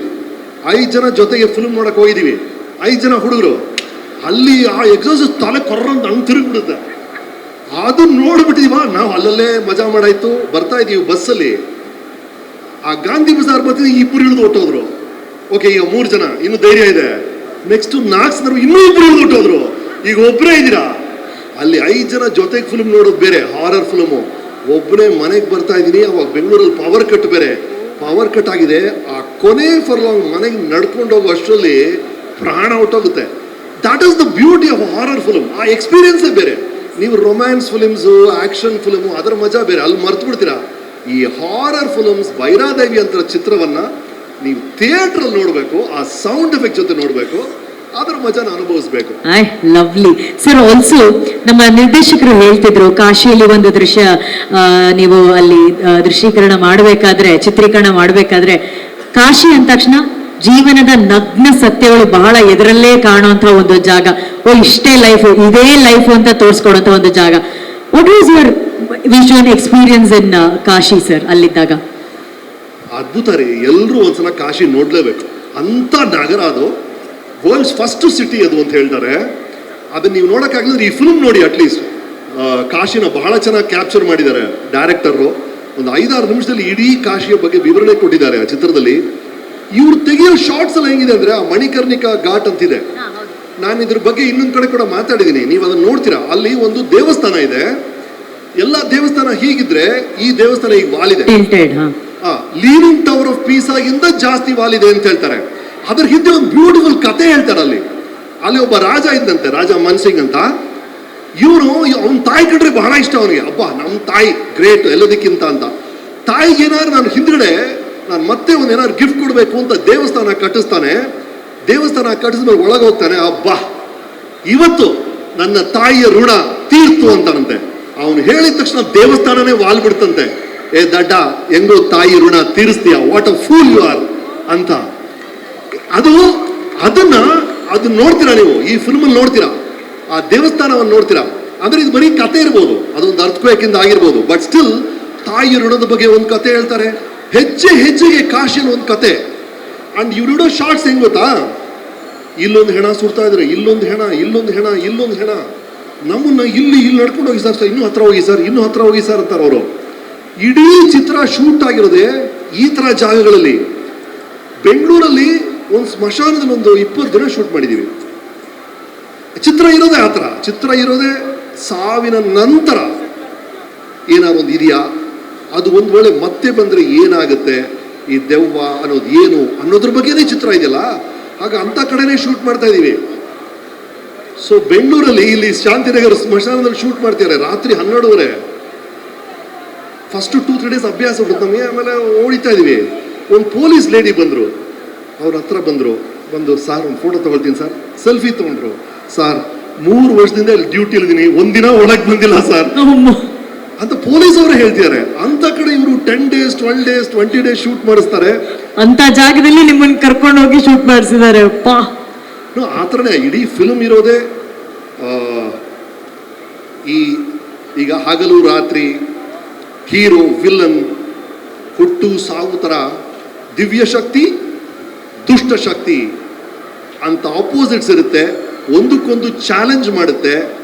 [SPEAKER 4] 5 ಜನ ಜೊತೆಗೆ ಫಿಲ್ಮ್ ನೋಡಕ್ ಹೋಗಿದೀವಿ. 5 ಜನ ಹುಡುಗರು. ಅಲ್ಲಿ ಆ ಎಕ್ಸಾಸ್ಟ್ ತಲೆ ಕೊರ್ರಂತ ಹಂಗೆ ತಿರುಗ್ಬಿಡುತ್ತೆ. ಅದನ್ನ ನೋಡ್ಬಿಟ್ಟಿದೀವ ನಾವು. ಅಲ್ಲಲ್ಲೇ ಮಜಾ ಮಾಡಾಯ್ತು. ಬರ್ತಾ ಇದೀವಿ ಬಸ್ಸಲ್ಲಿ, ಆ ಗಾಂಧಿ ಬಜಾರ್ ಬರ್ತಿದ್ವಿ, 2 ಇಳಿದು ಹೊಟ್ಟೋದ್ರು. ಓಕೆ, ಈಗ 3 ಜನ, ಇನ್ನು ಧೈರ್ಯ ಇದೆ. ನೆಕ್ಸ್ಟ್ 4 ಜನ, ಇನ್ನೂ 2 ಇಳಿದು ಹೊಟ್ಟೋದ್ರು. ಈಗ ಒಬ್ಬರೇ ಇದ್ದೀರಾ. ಅಲ್ಲಿ 5 ಜನ ಜೊತೆಗೆ ಫಿಲ್ಮ್ ನೋಡೋದು ಬೇರೆ, ಹಾರರ್ ಫಿಲ್ಮು. ಒಬ್ಬನೇ ಮನೆಗೆ ಬರ್ತಾ ಇದ್ದೀನಿ. ಅವಾಗ ಬೆಂಗಳೂರಲ್ಲಿ ಪವರ್ ಕಟ್ ಬೇರೆ, ಪವರ್ ಕಟ್ ಆಗಿದೆ. ಆ ಕೊನೆ ಫರ್ಲಾಂಗ್ ಮನೆಗೆ ನಡ್ಕೊಂಡು ಹೋಗೋ ಅಷ್ಟರಲ್ಲಿ ಪ್ರಾಣ ಹೊಟ್ಟೋಗುತ್ತೆ. That is the beauty of horror film. ಆ ಎಕ್ಸ್ಪೀರಿಯನ್ಸೇ ಬೇರೆ. ನೀವು ರೊಮ್ಯಾನ್ಸ್ ಫಿಲ್ಮ್ಸು, ಆಕ್ಷನ್ ಫಿಲ್ಮು, ಅದರ ಮಜಾ ಬೇರೆ, ಅಲ್ಲಿ ಮರ್ತು ಬಿಡ್ತೀರಾ. ಈ ಹಾರರ್ ಫಿಲ್ಮ್ಸ್, ಭೈರಾದೇವಿ ಅಂತ ಚಿತ್ರವನ್ನ ನೀವು ಥಿಯೇಟ್ರಲ್ಲಿ ನೋಡಬೇಕು, ಆ ಸೌಂಡ್ ಎಫೆಕ್ಟ್ ಜೊತೆ ನೋಡಬೇಕು, ಅದರ ಮಜಾನ ಅನುಭವಿಸ್ಬೇಕು.
[SPEAKER 1] Lovely sir. ಆಲ್ಸೋ ನಮ್ಮ ನಿರ್ದೇಶಕರು ಹೇಳ್ತಿದ್ರು, ಕಾಶಿಯಲ್ಲಿ ಒಂದು ದೃಶ್ಯ ನೀವು ಅಲ್ಲಿ ದೃಶ್ಯೀಕರಣ ಮಾಡಬೇಕಾದ್ರೆ, ಚಿತ್ರೀಕರಣ ಮಾಡಬೇಕಾದ್ರೆ, ಕಾಶಿ ಅಂದ ತಕ್ಷಣ ಜೀವನದ ನಗ್ನ ಸತ್ಯಗಳು ಬಹಳ ಎದುರಲ್ಲೇ ಕಾಣುವಂತ ಒಂದು ಜಾಗ. ಇಷ್ಟೇ ಲೈಫ್, ಇದೇ ಲೈಫ್ ಅಂತ ತೋರಿಸ್ಕೊಡುವಂತ ಒಂದು ಜಾಗ. What was your visual experience in Kashi sir ಅಲ್ಲಿದ್ದಾಗ?
[SPEAKER 4] ಅದ್ಭುತ ರೀ. ಎಲ್ಲರೂ ಒಂದ್ಸಲ ಕಾಶಿ ನೋಡ್ಲೇಬೇಕು. ಅಂತ ನಗರ ಅದು, ವರ್ಲ್ಡ್ಸ್ ಫಸ್ಟ್ ಸಿಟಿ ಅದು ಅಂತ ಹೇಳ್ತಾರೆ. ಅದನ್ನ ನೀವು ನೋಡೋಕ್ಕಾಗಲಿದ್ರೆ ಈ ಫಿಲ್ಮ್ ನೋಡಿ. ಅಟ್ಲೀಸ್ಟ್ ಕಾಶಿನ ಬಹಳ ಚೆನ್ನಾಗಿ ಕ್ಯಾಪ್ಚರ್ ಮಾಡಿದ್ದಾರೆ ಡೈರೆಕ್ಟರು. ಒಂದು 5-6 ನಿಮಿಷದಲ್ಲಿ ಇಡೀ ಕಾಶಿಯ ಬಗ್ಗೆ ವಿವರಣೆ ಕೊಟ್ಟಿದ್ದಾರೆ ಆ ಚಿತ್ರದಲ್ಲಿ. ಇವ್ರು ತೆಗೆಯೋ ಶಾರ್ಟ್ಸ್ ಎಲ್ಲ ಹೆಂಗಿದೆ ಅಂದ್ರೆ, ಆ ಮಣಿಕರ್ಣಿಕಾ ಘಾಟ್ ಅಂತಿದೆ. ನಾನು ಇದ್ರ ಬಗ್ಗೆ ಇನ್ನೊಂದು ಕಡೆ ಕೂಡ ಮಾತಾಡಿದ್ದೀನಿ, ನೀವು ಅದನ್ನ ನೋಡ್ತೀರಾ. ಅಲ್ಲಿ ಒಂದು ದೇವಸ್ಥಾನ ಇದೆ. ಎಲ್ಲ ದೇವಸ್ಥಾನ ಹೀಗಿದ್ರೆ ಈ ದೇವಸ್ಥಾನ ಈಗ ವಾಲಿದೆ. ಲೀನಿಂಗ್ ಟವರ್ ಆಫ್ ಪೀಸಾ ಗಿಂತ ಜಾಸ್ತಿ ವಾಲಿದೆ ಅಂತ ಹೇಳ್ತಾರೆ. ಅದ್ರ ಹಿಂದೆ ಒಂದು ಬ್ಯೂಟಿಫುಲ್ ಕತೆ ಹೇಳ್ತಾರೆ. ಅಲ್ಲಿ ಒಬ್ಬ ರಾಜ ಇದ್ದಂತೆ, ರಾಜ ಮನ್ಸಿಂಗ್ ಅಂತ. ಇವನು ಅವನ ತಾಯಿ ಕಂಡ್ರೆ ಬಹಳ ಇಷ್ಟ ಅವನಿಗೆ. ಅಬ್ಬಾ, ನಮ್ಮ ತಾಯಿ ಗ್ರೇಟ್ ಎಲ್ಲದಕ್ಕಿಂತ ಅಂತ. ತಾಯಿಗೆ ಏನಾದ್ರು ನಾನು ಹಿಂದ್ಗಡೆ ನಾನು ಮತ್ತೆ ಒಂದು ಏನಾದ್ರು ಗಿಫ್ಟ್ ಕೊಡಬೇಕು ಅಂತ ದೇವಸ್ಥಾನ ಕಟ್ಟಿಸ್ತಾನೆ. ದೇವಸ್ಥಾನ ಕಟ್ಟಿಸ್ಮೇಲೆ ಒಳಗೆ ಹೋಗ್ತಾನೆ. ಅಬ್ಬಾ, ಇವತ್ತು ನನ್ನ ತಾಯಿಯ ಋಣ ತೀರ್ತು ಅಂತಾನಂತೆ. ಅವನು ಹೇಳಿದ ತಕ್ಷಣ ದೇವಸ್ಥಾನನೇ ವಾಲ್ ಬಿಡ್ತಂತೆ. ಏ ದಡ್ಡ, ಹೆಂಗೋ ತಾಯಿ ಋಣ ತೀರಿಸ್ತೀಯ, what a fool you are ಅಂತ. ಅದನ್ನ ನೋಡ್ತೀರಾ ನೀವು, ಈ ಫಿಲ್ಮಲ್ಲಿ ನೋಡ್ತೀರಾ, ಆ ದೇವಸ್ಥಾನವನ್ನು ನೋಡ್ತೀರಾ. ಅಂದ್ರೆ ಇದು ಬರೀ ಕತೆ ಇರ್ಬೋದು, ಅದೊಂದು ಅರ್ಥಕ್ವೇಕಿಂದ ಆಗಿರ್ಬೋದು, ಬಟ್ ಸ್ಟಿಲ್ ತಾಯಿ ಋಣದ ಬಗ್ಗೆ ಒಂದು ಕತೆ ಹೇಳ್ತಾರೆ. ಹೆಜ್ಜೆಗೆ ಕಾಶಿಯಲ್ಲಿ ಒಂದು ಕತೆ. ಅಂಡ್ ಇವ್ರು ಇಡೋ ಶಾರ್ಟ್ಸ್ ಹೆಂಗ್ ಗೊತ್ತಾ, ಇಲ್ಲೊಂದು ಹೆಣ ಸುಡ್ತಾ ಇದ್ರೆ, ಇಲ್ಲೊಂದು ಹೆಣ, ಇಲ್ಲೊಂದು ಹೆಣ, ಇಲ್ಲೊಂದು ಹೆಣ. ನಮ್ಮನ್ನ ಇಲ್ಲಿ ನಡ್ಕೊಂಡು ಹೋಗಿ ಸರ್, ಇನ್ನೂ ಹತ್ರ ಹೋಗಿ ಸರ್, ಇನ್ನೂ ಹತ್ರ ಹೋಗಿ ಸರ್ ಅಂತಾರೆ ಅವರು. ಇಡೀ ಚಿತ್ರ ಶೂಟ್ ಆಗಿರೋದೆ ಈ ತರ ಜಾಗಗಳಲ್ಲಿ. ಬೆಂಗಳೂರಲ್ಲಿ ಒಂದು ಸ್ಮಶಾನದಲ್ಲಿ ಒಂದು 20 ದಿನ ಶೂಟ್ ಮಾಡಿದ್ದೀವಿ. ಚಿತ್ರ ಇರೋದೇ ಆ ಥರ. ಚಿತ್ರ ಇರೋದೇ ಸಾವಿನ ನಂತರ ಏನಾದ್ರು ಒಂದು ಇದೆಯಾ, ಅದು ಒಂದು ವೇಳೆ ಮತ್ತೆ ಬಂದರೆ ಏನಾಗುತ್ತೆ, ಈ ದೆವ್ವ ಅನ್ನೋದು ಏನು ಅನ್ನೋದ್ರ ಬಗ್ಗೆನೇ ಚಿತ್ರ ಇದೆಯಲ್ಲ. ಹಾಗೆ ಅಂಥ ಕಡೆನೇ ಶೂಟ್ ಮಾಡ್ತಾ ಇದ್ದೀವಿ. ಸೊ ಬೆಂಗಳೂರಲ್ಲಿ ಇಲ್ಲಿ ಶಾಂತಿನಗರ ಸ್ಮಶಾನದಲ್ಲಿ ಶೂಟ್ ಮಾಡ್ತಾರೆ ರಾತ್ರಿ 12:30. ಫಸ್ಟ್ 2-3 ಡೇಸ್ ಅಭ್ಯಾಸ ಬಿಡುತ್ತೆ ನಮಗೆ. ಆಮೇಲೆ ಓಡಿತಾ ಇದೀವಿ. ಒಂದು ಪೊಲೀಸ್ ಲೇಡಿ ಬಂದರು, ಅವ್ರ ಹತ್ರ ಬಂದು, ಸಾರ್ ಒಂದು ಫೋಟೋ ತೊಗೊಳ್ತೀನಿ ಸರ್. ಸೆಲ್ಫಿ ತೊಗೊಂಡ್ರು. ಸರ್ 3 ವರ್ಷದಿಂದ ಇಲ್ಲಿ ಡ್ಯೂಟಿಲಿದ್ದೀನಿ, ಒಂದಿನ ಒಳಗೆ ಬಂದಿಲ್ಲ ಸರ್
[SPEAKER 1] ಅಮ್ಮ.
[SPEAKER 4] ಅಂತ ಪೊಲೀಸ್ ಅವರು ಹೇಳ್ತಿದ್ದಾರೆ. ಅಂತ ಕಡೆ ಇವರು 10 days 12 days 20 days ಶೂಟ್ ಮಾಡಿಸ್ತಾರೆ.
[SPEAKER 1] ಅಂತ ಜಾಗದಲ್ಲಿ ನಿಮ್ಮನ್ನ ಕರ್ಕೊಂಡು ಹೋಗಿ ಶೂಟ್ ಮಾಡಿಸಿದ್ದಾರೆ. ಅಪ್ಪ,
[SPEAKER 4] ಆ ಥರನೇ ಇಡೀ ಫಿಲ್ಮ್ ಇರೋದೇ ಈಗ ಹಗಲು ರಾತ್ರಿ, ಹೀರೋ ವಿಲನ್, ಹುಟ್ಟು ಸಾವು ಥರ ದಿವ್ಯ ಶಕ್ತಿ ದುಷ್ಟ ಶಕ್ತಿ ಅಂತ ಆಪೋಸಿಟ್ಸ್ ಇರುತ್ತೆ. ಒಂದಕ್ಕೊಂದು ಚಾಲೆಂಜ್ ಮಾಡುತ್ತೆ.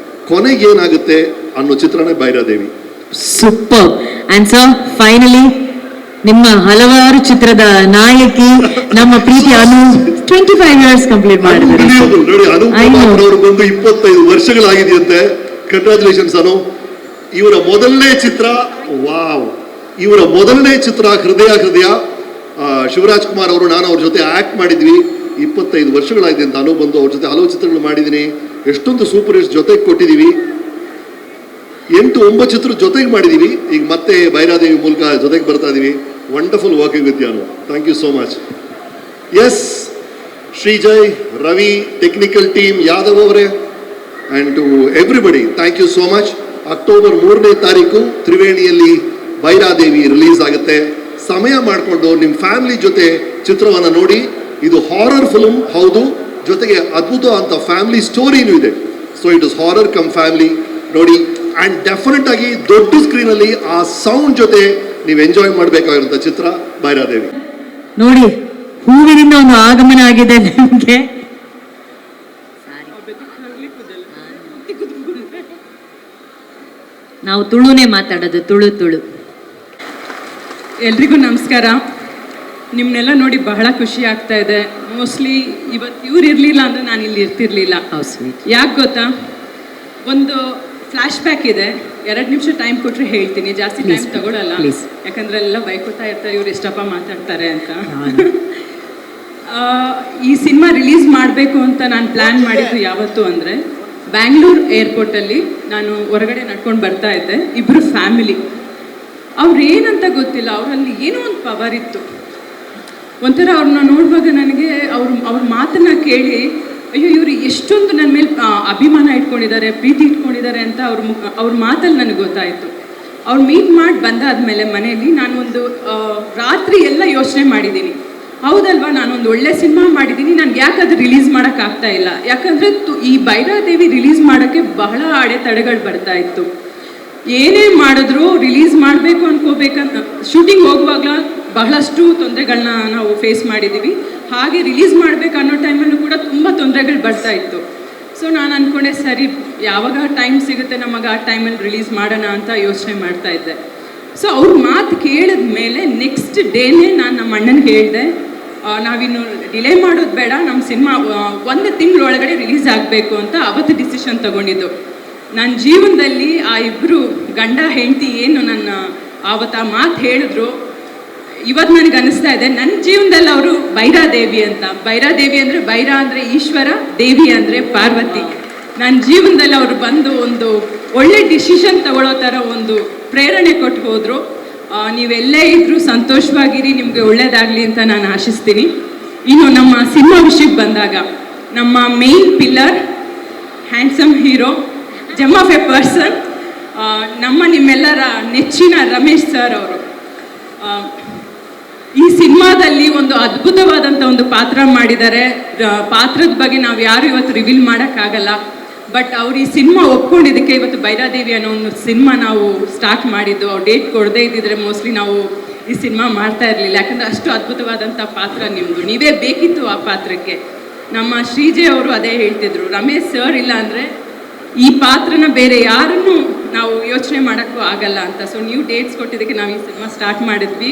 [SPEAKER 4] ಕೊನೆಗೆ ಏನಾಗುತ್ತೆ ಅನ್ನೋ ಚಿತ್ರನೇ Bhairadevi.
[SPEAKER 1] Super. And sir, finally ನಿಮ್ಮ ಹಲವಾರು ಚಿತ್ರದ ನಾಯಕಿ ನಮ್ಮ ಪ್ರೀತಿ ಅನು 25 years ಕಂಪ್ಲೀಟ್ ಮಾಡಿದ್ದಾರೆ.
[SPEAKER 4] ನೋಡಿ, ಅನುಪಮ ಅವರು ಬಂದು 25 ವರ್ಷಗಳಾಗಿದೆಯಂತೆ. ಕಂಗ್ರಾಚುಲೇಷನ್ಸ್ ಅನು. ಇವರ ಮೊದಲನೇ ಚಿತ್ರ, ವಾವ್, ಇವರ ಮೊದಲನೇ ಚಿತ್ರ ಹೃದಯ ಹೃದಯ. ಶಿವರಾಜ್ ಕುಮಾರ್ ಅವರು, ನಾನು ಅವ್ರ ಜೊತೆ ಆಕ್ಟ್ ಮಾಡಿದ್ವಿ. 25 ವರ್ಷಗಳಾಗಿದೆ ಅಂತ ಅನು ಬಂದು ಅವ್ರ ಜೊತೆ ಹಲವು ಚಿತ್ರಗಳು ಮಾಡಿದ್ದೀನಿ. ಎಷ್ಟೊಂದು ಸೂಪರ್ ಹಿಟ್ಸ್ ಜೊತೆಗೆ ಕೊಟ್ಟಿದ್ದೀವಿ. 8-9 ಚಿತ್ರ ಜೊತೆಗೆ ಮಾಡಿದ್ದೀವಿ. ಈಗ ಮತ್ತೆ ಭೈರಾದೇವಿ ಮೂಲಕ ಜೊತೆಗೆ ಬರ್ತಾ ಇದೀವಿ. ವಂಡರ್ಫುಲ್ ವರ್ಕಿಂಗ್ ವಿತ್ ಯಾನು. Thank you so much. Yes, Shreejay, Ravi, technical team, Yadav ಅವರೇ, and to everybody, thank you so much. October 3ನೇ ತಾರೀಕು ತ್ರಿವೇಣಿಯಲ್ಲಿ ಭೈರಾದೇವಿ ರಿಲೀಸ್ ಆಗುತ್ತೆ. ಸಮಯ ಮಾಡಿಕೊಂಡು ನಿಮ್ಮ ಫ್ಯಾಮಿಲಿ ಜೊತೆ ಚಿತ್ರವನ್ನು ನೋಡಿ. ಇದು ಹಾರರ್ ಫಿಲ್ಮ್ ಹೌದು, ಜೊತೆಗೆ ಅದ್ಭುತ ಅಂತ ಫ್ಯಾಮಿಲಿ ಸ್ಟೋರಿನೂ ಇದೆ. So it is horror come family ನೋಡಿ. ಆ್ಯಂಡ್ ಡೆಫಿನೆಟ್ ಆಗಿ ದೊಡ್ಡ ಸ್ಕ್ರೀನಲ್ಲಿ ಆ ಸೌಂಡ್ ಜೊತೆ ನೀವು ಎಂಜಾಯ್ ಮಾಡಬೇಕಾಗಿರುವಂಥ ಚಿತ್ರ ಭೈರಾದೇವಿ.
[SPEAKER 1] ನೋಡಿ, ಹೂವಿನಿಂದ ಒಂದು ಆಗಮನ ಆಗಿದೆ ನಿಮಗೆ. ನಾವು ತುಳುನೇ ಮಾತಾಡೋದು, ತುಳು.
[SPEAKER 5] ಎಲ್ರಿಗೂ ನಮಸ್ಕಾರ. ನಿಮ್ಮನ್ನೆಲ್ಲ ನೋಡಿ ಬಹಳ ಖುಷಿ ಆಗ್ತಾ ಇದೆ. ಮೋಸ್ಟ್ಲಿ ಇವತ್ತು ಇವ್ರು ಇರಲಿಲ್ಲ ಅಂದರೆ ನಾನು ಇಲ್ಲಿ ಇರ್ತಿರ್ಲಿಲ್ಲ. ಯಾಕೆ ಗೊತ್ತಾ, ಒಂದು ಫ್ಲ್ಯಾಶ್ ಬ್ಯಾಕ್ ಇದೆ. 2 ನಿಮಿಷ ಟೈಮ್ ಕೊಟ್ಟರೆ ಹೇಳ್ತೀನಿ, ಜಾಸ್ತಿ ಟೈಮ್ ತಗೊಳ್ಳಲ್ಲ. ಯಾಕಂದ್ರೆ ಎಲ್ಲ ಬೈಕೋತಾ ಇರ್ತಾರೆ, ಇವ್ರು ಎಷ್ಟಪ್ಪ ಮಾತಾಡ್ತಾರೆ ಅಂತ. ಈ ಸಿನಿಮಾ ರಿಲೀಸ್ ಮಾಡಬೇಕು ಅಂತ ನಾನು ಪ್ಲ್ಯಾನ್ ಮಾಡಿದ್ದು ಯಾವತ್ತು ಅಂದರೆ, ಬ್ಯಾಂಗ್ಳೂರು ಏರ್ಪೋರ್ಟಲ್ಲಿ ನಾನು ಹೊರಗಡೆ ನಡ್ಕೊಂಡು ಬರ್ತಾ ಇದ್ದೆ. ಇಬ್ಬರು ಫ್ಯಾಮಿಲಿ, ಅವ್ರು ಏನಂತ ಗೊತ್ತಿಲ್ಲ, ಅವರಲ್ಲಿ ಏನೋ ಒಂದು ಪವರ್ ಇತ್ತು. ಒಂಥರ ಅವ್ರನ್ನ ನೋಡುವಾಗ ನನಗೆ ಅವ್ರ ಮಾತನ್ನ ಕೇಳಿ, ಅಯ್ಯೋ ಇವರು ಎಷ್ಟೊಂದು ನನ್ನ ಮೇಲೆ ಅಭಿಮಾನ ಇಟ್ಕೊಂಡಿದ್ದಾರೆ, ಪ್ರೀತಿ ಇಟ್ಕೊಂಡಿದ್ದಾರೆ ಅಂತ ಅವ್ರ ಮಾತಲ್ಲಿ ನನಗೆ ಗೊತ್ತಾಯಿತು. ಅವ್ರು ಮೀಟ್ ಮಾಡಿ ಬಂದಾದ್ಮೇಲೆ ಮನೆಯಲ್ಲಿ ನಾನೊಂದು ರಾತ್ರಿ ಎಲ್ಲ ಯೋಚನೆ ಮಾಡಿದ್ದೀನಿ. ಹೌದಲ್ವಾ, ನಾನೊಂದು ಒಳ್ಳೆ ಸಿನಿಮಾ ಮಾಡಿದ್ದೀನಿ, ನನಗೆ ಯಾಕೆ ಅದು ರಿಲೀಸ್ ಮಾಡೋಕ್ಕಾಗ್ತಾ ಇಲ್ಲ. ಯಾಕಂದರೆ ಈ ಭೈರಾದೇವಿ ರಿಲೀಸ್ ಮಾಡೋಕ್ಕೆ ಬಹಳ ಅಡೆತಡೆಗಳು ಬರ್ತಾ ಇತ್ತು. ಏನೇ ಮಾಡಿದ್ರು ರಿಲೀಸ್ ಮಾಡಬೇಕು ಅನ್ಕೋಬೇಕಂತ ಶೂಟಿಂಗ್ ಹೋಗುವಾಗ ಬಹಳಷ್ಟು ತೊಂದರೆಗಳನ್ನ ನಾವು ಫೇಸ್ ಮಾಡಿದ್ದೀವಿ. ಹಾಗೆ ರಿಲೀಸ್ ಮಾಡಬೇಕು ಅನ್ನೋ ಟೈಮಲ್ಲೂ ಕೂಡ ತುಂಬ ತೊಂದರೆಗಳು ಬರ್ತಾ ಇತ್ತು. ಸೊ ನಾನು ಅಂದ್ಕೊಂಡೆ, ಸರಿ ಯಾವಾಗ ಟೈಮ್ ಸಿಗುತ್ತೆ ನಮಗೆ ಆ ಟೈಮಲ್ಲಿ ರಿಲೀಸ್ ಮಾಡೋಣ ಅಂತ ಯೋಚನೆ ಮಾಡ್ತಾ ಇದ್ದೆ. ಸೊ ಅವ್ರ ಮಾತು ಕೇಳಿದ ಮೇಲೆ ನೆಕ್ಸ್ಟ್ ಡೇನೇ ನಾನು ನಮ್ಮ ಅಣ್ಣನಿಗೆ ಹೇಳಿದೆ, ನಾವಿನ್ನು ಡಿಲೇ ಮಾಡೋದು ಬೇಡ, ನಮ್ಮ ಸಿನಿಮಾ 1 ತಿಂಗಳೊಳಗಡೆ ರಿಲೀಸ್ ಆಗಬೇಕು ಅಂತ ಅವತ್ತು ಡಿಸಿಷನ್ ತಗೊಂಡಿದ್ದು. ನನ್ನ ಜೀವನದಲ್ಲಿ ಆ ಇಬ್ಬರು ಗಂಡ ಹೆಂಡತಿ ಏನು ನನ್ನ ಆವತ್ತು ಆ ಮಾತು ಹೇಳಿದ್ರು, ಇವತ್ತು ನನಗೆ ಅನ್ನಿಸ್ತಾ ಇದೆ ನನ್ನ ಜೀವನದಲ್ಲಿ ಅವರು ಭೈರಾದೇವಿ ಅಂತ. ಭೈರಾದೇವಿ ಅಂದರೆ, ಭೈರ ಅಂದರೆ ಈಶ್ವರ, ದೇವಿ ಅಂದರೆ ಪಾರ್ವತಿ. ನನ್ನ ಜೀವನದಲ್ಲಿ ಅವರು ಬಂದು ಒಂದು ಒಳ್ಳೆ ಡಿಸಿಷನ್ ತಗೊಳ್ಳೋ ಥರ ಒಂದು ಪ್ರೇರಣೆ ಕೊಟ್ಟು ಹೋದರು. ನೀವೆಲ್ಲೇ ಇದ್ದರೂ ಸಂತೋಷವಾಗಿರಿ, ನಿಮಗೆ ಒಳ್ಳೆಯದಾಗಲಿ ಅಂತ ನಾನು ಆಶಿಸ್ತೀನಿ. ಇನ್ನು ನಮ್ಮ ಸಿನಿಮಾ ವಿಷಯಕ್ಕೆ ಬಂದಾಗ, ನಮ್ಮ main pillar, handsome hero, gem of A person, ನಿಮ್ಮೆಲ್ಲರ ನೆಚ್ಚಿನ ರಮೇಶ್ ಸರ್ ಅವರು ಈ ಸಿನಿಮಾದಲ್ಲಿ ಒಂದು ಅದ್ಭುತವಾದಂಥ ಒಂದು ಪಾತ್ರ ಮಾಡಿದ್ದಾರೆ. ಪಾತ್ರದ ಬಗ್ಗೆ ನಾವು ಯಾರು ಇವತ್ತು ರಿವೀಲ್ ಮಾಡೋಕ್ಕಾಗಲ್ಲ. ಬಟ್ ಅವ್ರು ಈ ಸಿನಿಮಾ ಒಪ್ಕೊಂಡಿದ್ದಕ್ಕೆ ಇವತ್ತು ಭೈರಾದೇವಿ ಅನ್ನೋ ಒಂದು ಸಿನಿಮಾ ನಾವು ಸ್ಟಾರ್ಟ್ ಮಾಡಿದ್ದು. ಅವ್ರು ಡೇಟ್ ಕೊಡದೇ ಇದ್ದಿದ್ರೆ ಮೋಸ್ಟ್ಲಿ ನಾವು ಈ ಸಿನಿಮಾ ಮಾಡ್ತಾ ಇರಲಿಲ್ಲ. ಯಾಕಂದರೆ ಅಷ್ಟು ಅದ್ಭುತವಾದಂಥ ಪಾತ್ರ ನಿಮ್ಮದು, ನೀವೇ ಬೇಕಿತ್ತು ಆ ಪಾತ್ರಕ್ಕೆ. ನಮ್ಮ ಶ್ರೀಜಯ್ ಅವರು ಅದೇ ಹೇಳ್ತಿದ್ರು, ರಮೇಶ್ ಸರ್ ಇಲ್ಲ ಅಂದರೆ ಈ ಪಾತ್ರನ ಬೇರೆ ಯಾರನ್ನೂ ನಾವು ಯೋಚನೆ ಮಾಡೋಕ್ಕೂ ಆಗಲ್ಲ ಅಂತ. ಸೊ ನೀವು ಡೇಟ್ಸ್ ಕೊಟ್ಟಿದ್ದಕ್ಕೆ ನಾವು ಈ ಸಿನಿಮಾ ಸ್ಟಾರ್ಟ್ ಮಾಡಿದ್ವಿ.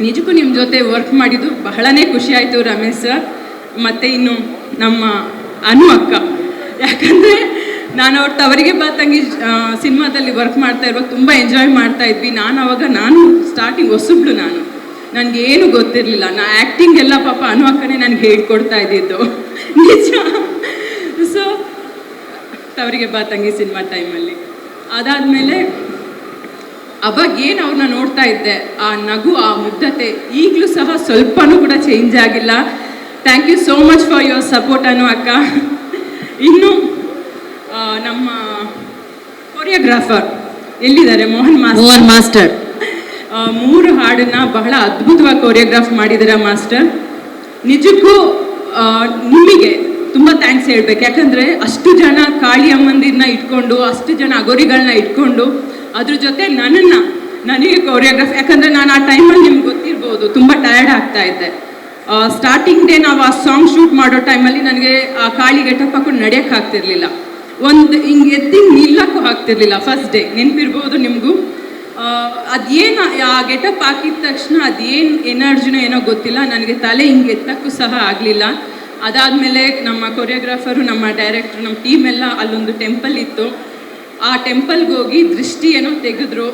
[SPEAKER 5] ನಿಜಕ್ಕೂ ನಿಮ್ಮ ಜೊತೆ ವರ್ಕ್ ಮಾಡಿದ್ದು ಬಹಳನೇ ಖುಷಿ ಆಯಿತು ರಮೇಶ್ ಸರ್. ಮತ್ತು ಇನ್ನು ನಮ್ಮ ಅನು ಅಕ್ಕ, ಯಾಕಂದರೆ ನಾನು ಅವ್ರ ತವರಿಗೆ ತಂಗಿ ಸಿನಿಮಾದಲ್ಲಿ ವರ್ಕ್ ಮಾಡ್ತಾ ಇರುವಾಗ ತುಂಬ ಎಂಜಾಯ್ ಮಾಡ್ತಾ ಇದ್ವಿ. ನಾನು ಸ್ಟಾರ್ಟಿಂಗ್ ಹೊಸಬ್ಳು, ನನಗೇನು ಗೊತ್ತಿರಲಿಲ್ಲ. ಆ್ಯಕ್ಟಿಂಗ್ ಎಲ್ಲ ಪಾಪ ಅನು ಅಕ್ಕನೇ ನನಗೆ ಹೇಳ್ಕೊಡ್ತಾ ಇದ್ದಿದ್ದು ನಿಜ. ಸೊ ತವರಿಗೆ ತಂಗಿ ಸಿನಿಮಾ ಟೈಮಲ್ಲಿ ಅದಾದಮೇಲೆ ಅವಾಗ ಏನು ಅವ್ರನ್ನ ನೋಡ್ತಾ ಇದ್ದೆ, ಆ ನಗು, ಆ ಮುಗ್ಧತೆ ಈಗಲೂ ಸಹ ಸ್ವಲ್ಪನೂ ಕೂಡ ಚೇಂಜ್ ಆಗಿಲ್ಲ. Thank you so much for your support Anu ಅಕ್ಕ. ಇನ್ನು ನಮ್ಮ ಕೊರಿಯೋಗ್ರಾಫರ್ ಎಲ್ಲಿದ್ದಾರೆ? ಮೋಹನ್
[SPEAKER 1] ಮಾಸ್ಟರ್
[SPEAKER 5] 3 ಹಾಡನ್ನ ಬಹಳ ಅದ್ಭುತವಾಗಿ ಕೊರಿಯೋಗ್ರಾಫ್ ಮಾಡಿದ್ದೀರಾ ಮಾಸ್ಟರ್. ನಿಜಕ್ಕೂ ನಿಮಗೆ ತುಂಬ ಥ್ಯಾಂಕ್ಸ್ ಹೇಳ್ಬೇಕು. ಯಾಕಂದರೆ ಅಷ್ಟು ಜನ ಕಾಳಿ ಅಮ್ಮಂದಿರನ್ನ ಇಟ್ಕೊಂಡು, ಅಷ್ಟು ಜನ ಅಗೋರಿಗಳನ್ನ ಇಟ್ಕೊಂಡು, ಅದ್ರ ಜೊತೆ ನನಗೆ ಕೊರಿಯೋಗ್ರಾಫ್, ಯಾಕಂದರೆ ನಾನು ಆ ಟೈಮಲ್ಲಿ ನಿಮ್ಗೆ ಗೊತ್ತಿರ್ಬೋದು ತುಂಬ ಟಯರ್ಡ್ ಆಗ್ತಾ ಇದ್ದೆ. ಸ್ಟಾರ್ಟಿಂಗ್ ಡೇ ನಾವು ಆ ಸಾಂಗ್ ಶೂಟ್ ಮಾಡೋ ಟೈಮಲ್ಲಿ ನನಗೆ ಆ ಕಾಳಿ ಗೆಟಪ್ ಹಾಕೊಂಡು ನಡೆಯೋಕ್ಕೆ ಆಗ್ತಿರ್ಲಿಲ್ಲ, ಹಿಂಗೆ ಎದ್ದು ನಿಲ್ಲಕ್ಕೂ ಆಗ್ತಿರ್ಲಿಲ್ಲ. ಫಸ್ಟ್ ಡೇ ನೆನಪಿರ್ಬೋದು ನಿಮಗೂ. ಅದೇನು ಆ ಗೆಟಪ್ ಹಾಕಿದ ತಕ್ಷಣ ಅದೇನು ಎನರ್ಜಿನೋ ಏನೋ ಗೊತ್ತಿಲ್ಲ, ನನಗೆ ತಲೆ ಹಿಂಗೆ ಎತ್ತಕ್ಕೂ ಸಹ ಆಗಲಿಲ್ಲ. ಅದಾದಮೇಲೆ ನಮ್ಮ ಕೊರಿಯೋಗ್ರಾಫರು, ನಮ್ಮ ಡೈರೆಕ್ಟ್ರು, ನಮ್ಮ ಟೀಮ್ ಎಲ್ಲ ಅಲ್ಲೊಂದು ಟೆಂಪಲ್ ಇತ್ತು, ಆ ಟೆಂಪಲ್ಗೆ ಹೋಗಿ ದೃಷ್ಟಿ ಏನೋ ತೆಗೆದ್ರು.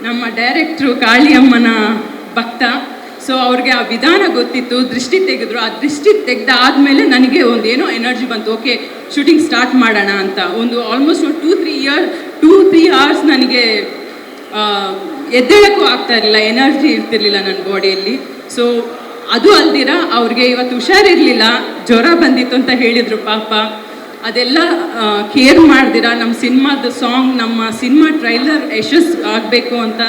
[SPEAKER 5] ನಮ್ಮ ಡೈರೆಕ್ಟ್ರು ಕಾಳಿ ಅಮ್ಮನ ಭಕ್ತ, ಸೊ ಅವ್ರಿಗೆ ಆ ವಿಧಾನ ಗೊತ್ತಿತ್ತು, ದೃಷ್ಟಿ ತೆಗೆದ್ರು. ಆ ದೃಷ್ಟಿ ತೆಗೆದಾದ್ಮೇಲೆ ನನಗೆ ಒಂದು ಏನೋ ಎನರ್ಜಿ ಬಂತು, ಓಕೆ ಶೂಟಿಂಗ್ ಸ್ಟಾರ್ಟ್ ಮಾಡೋಣ ಅಂತ. ಒಂದು ಆಲ್ಮೋಸ್ಟ್ 2-3 ಅವರ್ಸ್ ನನಗೆ ಎದ್ದೇಳಕ್ಕೂ ಆಗ್ತಾ ಇರಲಿಲ್ಲ, ಎನರ್ಜಿ ಇರ್ತಿರ್ಲಿಲ್ಲ ನನ್ನ ಬಾಡಿಯಲ್ಲಿ. ಸೊ ಅದು ಅಲ್ದಿರ ಅವ್ರಿಗೆ ಇವತ್ತು ಹುಷಾರಿರಲಿಲ್ಲ, ಜ್ವರ ಬಂದಿತ್ತು ಅಂತ ಹೇಳಿದರು ಪಾಪ. ಅದೆಲ್ಲ ಕೇರ್ ಮಾಡ್ದಿರ ನಮ್ಮ ಸಿನಿಮಾದ ಸಾಂಗ್, ನಮ್ಮ ಸಿನಿಮಾ ಟ್ರೈಲರ್ ಯಶಸ್ಸು ಆಗಬೇಕು ಅಂತ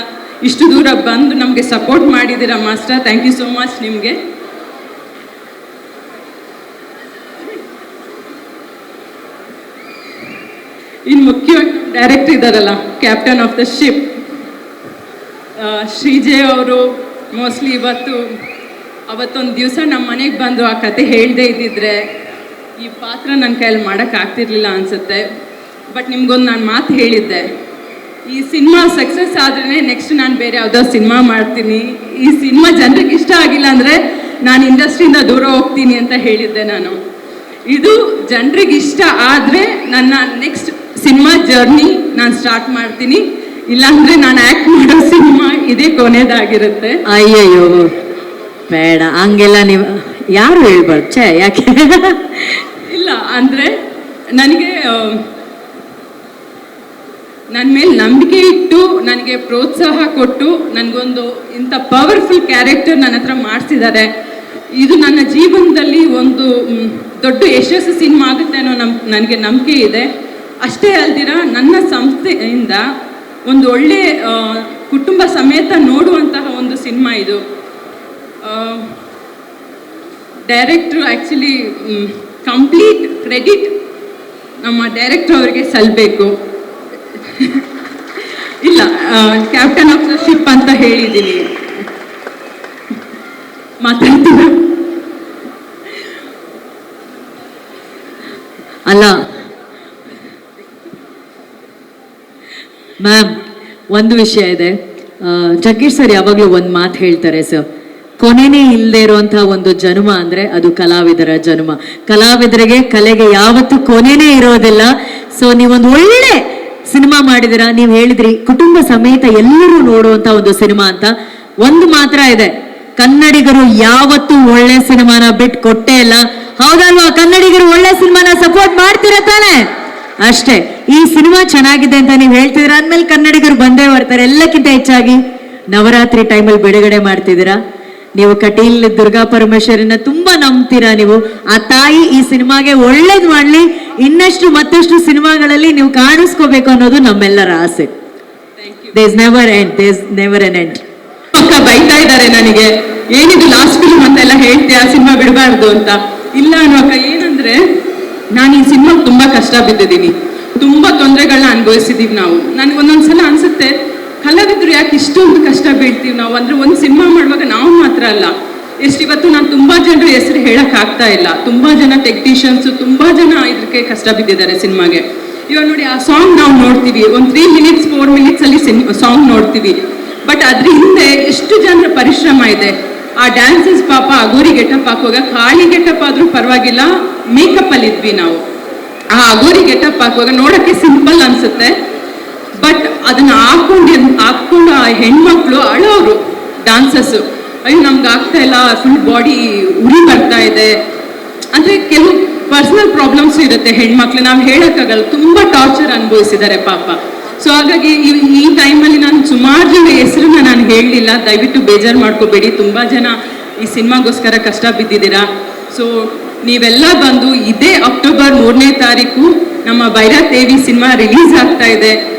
[SPEAKER 5] ಇಷ್ಟು ದೂರ ಬಂದು ನಮಗೆ ಸಪೋರ್ಟ್ ಮಾಡಿದ್ದೀರಾ master. Thank you so much ನಿಮಗೆ. ಇನ್ನು ಮುಖ್ಯವಾಗಿ ಡೈರೆಕ್ಟರ್ ಇದ್ದಾರಲ್ಲ, captain of the ship Srijay ಅವರು, ಮೋಸ್ಟ್ಲಿ ಅವತ್ತೊಂದು ದಿವಸ ನಮ್ಮ ಮನೆಗೆ ಬಂದು ಆ ಕತೆ ಹೇಳದೇ ಇದ್ದಿದ್ರೆ ಈ ಪಾತ್ರ ನನ್ನ ಕೈಯಲ್ಲಿ ಮಾಡೋಕ್ಕಾಗ್ತಿರ್ಲಿಲ್ಲ ಅನಿಸುತ್ತೆ. ಬಟ್ ನಿಮ್ಗೊಂದು ನಾನು ಮಾತು ಹೇಳಿದ್ದೆ, ಈ ಸಿನಿಮಾ ಸಕ್ಸಸ್ ಆದ್ರೇ ನೆಕ್ಸ್ಟ್ ನಾನು ಬೇರೆ ಯಾವುದೋ ಸಿನಿಮಾ ಮಾಡ್ತೀನಿ, ಈ ಸಿನಿಮಾ ಜನರಿಗೆ ಇಷ್ಟ ಆಗಿಲ್ಲ ಅಂದರೆ ನಾನು ಇಂಡಸ್ಟ್ರಿಯಿಂದ ದೂರ ಹೋಗ್ತೀನಿ ಅಂತ ಹೇಳಿದ್ದೆ ನಾನು. ಇದು ಜನರಿಗೆ ಇಷ್ಟ ಆದರೆ ನನ್ನ ನೆಕ್ಸ್ಟ್ ಸಿನಿಮಾ ಜರ್ನಿ ನಾನು ಸ್ಟಾರ್ಟ್ ಮಾಡ್ತೀನಿ, ಇಲ್ಲಾಂದರೆ ನಾನು ಆ್ಯಕ್ಟ್ ಮಾಡೋ ಸಿನಿಮಾ ಇದೇ ಕೊನೆಯದಾಗಿರುತ್ತೆ.
[SPEAKER 1] ಅಯ್ಯಯ್ಯೋ ಬೇಡ ಹಂಗೆಲ್ಲ, ನೀವು ಯಾರು ಹೇಳ್ಬಾರ್ದು ಛೇ, ಯಾಕೆ
[SPEAKER 5] ಇಲ್ಲ ಅಂದರೆ ನನಗೆ ನನ್ನ ಮೇಲೆ ನಂಬಿಕೆ ಇಟ್ಟು ನನಗೆ ಪ್ರೋತ್ಸಾಹ ಕೊಟ್ಟು ನನಗೊಂದು ಇಂಥ ಪವರ್ಫುಲ್ ಕ್ಯಾರೆಕ್ಟರ್ ನನ್ನ ಹತ್ರ ಮಾಡಿಸಿದ್ದಾರೆ. ಇದು ನನ್ನ ಜೀವನದಲ್ಲಿ ಒಂದು ದೊಡ್ಡ ಯಶಸ್ಸು ಸಿನಿಮಾ ಆಗುತ್ತೆ ಅನ್ನೋ ನನಗೆ ನಂಬಿಕೆ ಇದೆ. ಅಷ್ಟೇ ಅಲ್ದಿರ ನನ್ನ ಸಂಸ್ಥೆಯಿಂದ ಒಂದು ಒಳ್ಳೆ ಕುಟುಂಬ ಸಮೇತ ನೋಡುವಂತಹ ಒಂದು ಸಿನಿಮಾ ಇದು. ಡೈರೆಕ್ಟ್ರು ಆ್ಯಕ್ಚುಲಿ ಕಂಪ್ಲೀಟ್ ಕ್ರೆಡಿಟ್ ನಮ್ಮ ಡೈರೆಕ್ಟ್ರ್ ಅವರಿಗೆ ಸಲ್ಲಬೇಕು. ಇಲ್ಲ, ಕ್ಯಾಪ್ಟನ್ ಆಫ್ ದ ಶಿಪ್ ಅಂತ ಹೇಳಿದ್ದೀನಿ, ಮಾತಾಡ್ತೀನಿ
[SPEAKER 1] ಅಲ್ಲ ಮ್ಯಾಮ್. ಒಂದು ವಿಷಯ ಇದೆ, ಜಗ್ಗೇಶ್ ಸರ್ ಯಾವಾಗಲೂ ಒಂದು ಮಾತು ಹೇಳ್ತಾರೆ ಸರ್, ಕೊನೆನೇ ಇಲ್ಲದೆ ಇರುವಂತಹ ಒಂದು ಜನ್ಮ ಅಂದ್ರೆ ಅದು ಕಲಾವಿದರ ಜನ್ಮ. ಕಲಾವಿದರಿಗೆ, ಕಲೆಗೆ ಯಾವತ್ತೂ ಕೊನೆನೇ ಇರೋದಿಲ್ಲ. ಸೊ ನೀವೊಂದು ಒಳ್ಳೆ ಸಿನಿಮಾ ಮಾಡಿದಿರ, ನೀವು ಹೇಳಿದ್ರಿ ಕುಟುಂಬ ಸಮೇತ ಎಲ್ಲರೂ ನೋಡುವಂತ ಒಂದು ಸಿನಿಮಾ ಅಂತ. ಒಂದು ಮಾತ್ರ ಇದೆ, ಕನ್ನಡಿಗರು ಯಾವತ್ತೂ ಒಳ್ಳೆ ಸಿನಿಮಾನ ಬಿಟ್ಟು ಕೊಟ್ಟೇ ಇಲ್ಲ. ಹೌದಲ್ವಾ? ಕನ್ನಡಿಗರು ಒಳ್ಳೆ ಸಿನಿಮಾನ ಸಪೋರ್ಟ್ ಮಾಡ್ತೀರ ತಾನೆ? ಅಷ್ಟೇ. ಈ ಸಿನಿಮಾ ಚೆನ್ನಾಗಿದೆ ಅಂತ ನೀವು ಹೇಳ್ತಿದ್ರ ಅಂದ್ಮೇಲೆ ಕನ್ನಡಿಗರು ಬಂದೇ ಬರ್ತಾರೆ. ಎಲ್ಲಕ್ಕಿಂತ ಹೆಚ್ಚಾಗಿ ನವರಾತ್ರಿ ಟೈಮಲ್ಲಿ ಬಿಡುಗಡೆ ಮಾಡ್ತಿದ್ದೀರಾ ನೀವು. ಕಟೀಲ್ ದುರ್ಗಾ ಪರಮೇಶ್ವರನ್ನ ತುಂಬಾ ನಂಬ್ತೀರಾ ನೀವು. ಆ ತಾಯಿ ಈ ಸಿನಿಮಾಗೆ ಒಳ್ಳೇದು ಮಾಡ್ಲಿ, ಇನ್ನಷ್ಟು ಮತ್ತಷ್ಟು ಸಿನಿಮಾಗಳಲ್ಲಿ ನೀವು ಕಾಣಿಸ್ಕೋಬೇಕು ಅನ್ನೋದು ನಮ್ಮೆಲ್ಲರ ಆಸೆ. Des never N end.
[SPEAKER 5] ಅಕ್ಕ ಬೈತಾ ಇದ್ದಾರೆ ನನಗೆ, ಏನಿದು ಲಾಸ್ಟ್ ಫಿಲ್ಮ್ ಅಂತೆಲ್ಲ ಹೇಳ್ತೀಯ, ಸಿನಿಮಾ ಬಿಡಬಾರ್ದು ಅಂತ. ಇಲ್ಲ ಅನ್ನೋ ಅಕ್ಕ, ಏನಂದ್ರೆ ನಾನು ಈ ಸಿನಿಮಾ ತುಂಬಾ ಕಷ್ಟ ಬಿದ್ದಿದ್ದೀನಿ, ತುಂಬಾ ತೊಂದರೆಗಳನ್ನ ಅನುಭವಿಸಿದೀವಿ ನಾವು. ನನಗೆ ಒಂದೊಂದ್ಸಲ ಅನ್ಸುತ್ತೆ, ಕಲಾವಿದ್ರು ಯಾಕೆ ಇಷ್ಟೊಂದು ಕಷ್ಟ ಬೀಳ್ತೀವಿ ನಾವು ಅಂದ್ರೆ. ಒಂದು ಸಿನಿಮಾ ಮಾಡುವಾಗ ನಾವು ಮಾತ್ರ ಅಲ್ಲ, ಇವತ್ತು ನಾನು ತುಂಬಾ ಜನರ ಹೆಸರು ಹೇಳಕ್ ಆಗ್ತಾ ಇಲ್ಲ. ತುಂಬಾ ಜನ ಟೆಕ್ನಿಷಿಯನ್ಸ್, ತುಂಬಾ ಜನ ಇದಕ್ಕೆ ಕಷ್ಟ ಬಿದ್ದಿದ್ದಾರೆ ಸಿನಿಮಾಗೆ. ಇವಾಗ ನೋಡಿ, ಆ ಸಾಂಗ್ ನಾವು ನೋಡ್ತೀವಿ, ಒಂದು 3 ಮಿನಿಟ್ಸ್ 4 ಮಿನಿಟ್ಸ್ ಅಲ್ಲಿ ಸಾಂಗ್ ನೋಡ್ತೀವಿ. ಬಟ್ ಅದ್ರ ಹಿಂದೆ ಎಷ್ಟು ಜನರ ಪರಿಶ್ರಮ ಇದೆ. ಆ ಡ್ಯಾನ್ಸಸ್ ಪಾಪ ಅಗೋರಿ ಗೆಟಪ್ ಹಾಕುವಾಗ, ಕಾಳಿ ಗೆಟಪ್ ಆದ್ರೂ ಪರವಾಗಿಲ್ಲ, ಮೇಕಪ್ ಅಲ್ಲಿ ಇದ್ವಿ ನಾವು. ಆ ಅಗೋರಿ ಗೆಟಪ್ ಹಾಕುವಾಗ ನೋಡಕ್ಕೆ ಸಿಂಪಲ್ ಅನ್ಸುತ್ತೆ, ಬಟ್ ಅದನ್ನ ಹಾಕೊಂಡು ಆ ಹೆಣ್ಮಕ್ಳು ಅಳೋರು ಡಾನ್ಸಸ್, ಅಯ್ಯೋ ನಮ್ಗೆ ಆಗ್ತಾ ಇಲ್ಲ, ಫುಲ್ ಬಾಡಿ ಉರಿ ಬರ್ತಾ ಇದೆ ಅಂದ್ರೆ. ಕೆಲವು ಪರ್ಸನಲ್ ಪ್ರಾಬ್ಲಮ್ಸ್ ಇರುತ್ತೆ ಹೆಣ್ಮಕ್ಳು, ನಾವು ಹೇಳಕ್ಕಾಗಲ್ಲ, ತುಂಬಾ ಟಾರ್ಚರ್ ಅನುಭವಿಸಿದ್ದಾರೆ ಪಾಪ. ಸೊ ಹಾಗಾಗಿ ಈ ಟೈಮಲ್ಲಿ ನಾನು ಸುಮಾರು ಜನ ಹೆಸರನ್ನ ನಾನು ಹೇಳಲಿಲ್ಲ, ದಯವಿಟ್ಟು ಬೇಜಾರು ಮಾಡ್ಕೋಬೇಡಿ. ತುಂಬಾ ಜನ ಈ ಸಿನಿಮಾಗೋಸ್ಕರ ಕಷ್ಟ ಬಿದ್ದಿದ್ದೀರಾ. ಸೊ ನೀವೆಲ್ಲ ಬಂದು ಇದೇ ಅಕ್ಟೋಬರ್ 3ನೇ ತಾರೀಕು ನಮ್ಮ ಭೈರಾದೇವಿ ಸಿನಿಮಾ ರಿಲೀಸ್ ಆಗ್ತಾ ಇದೆ.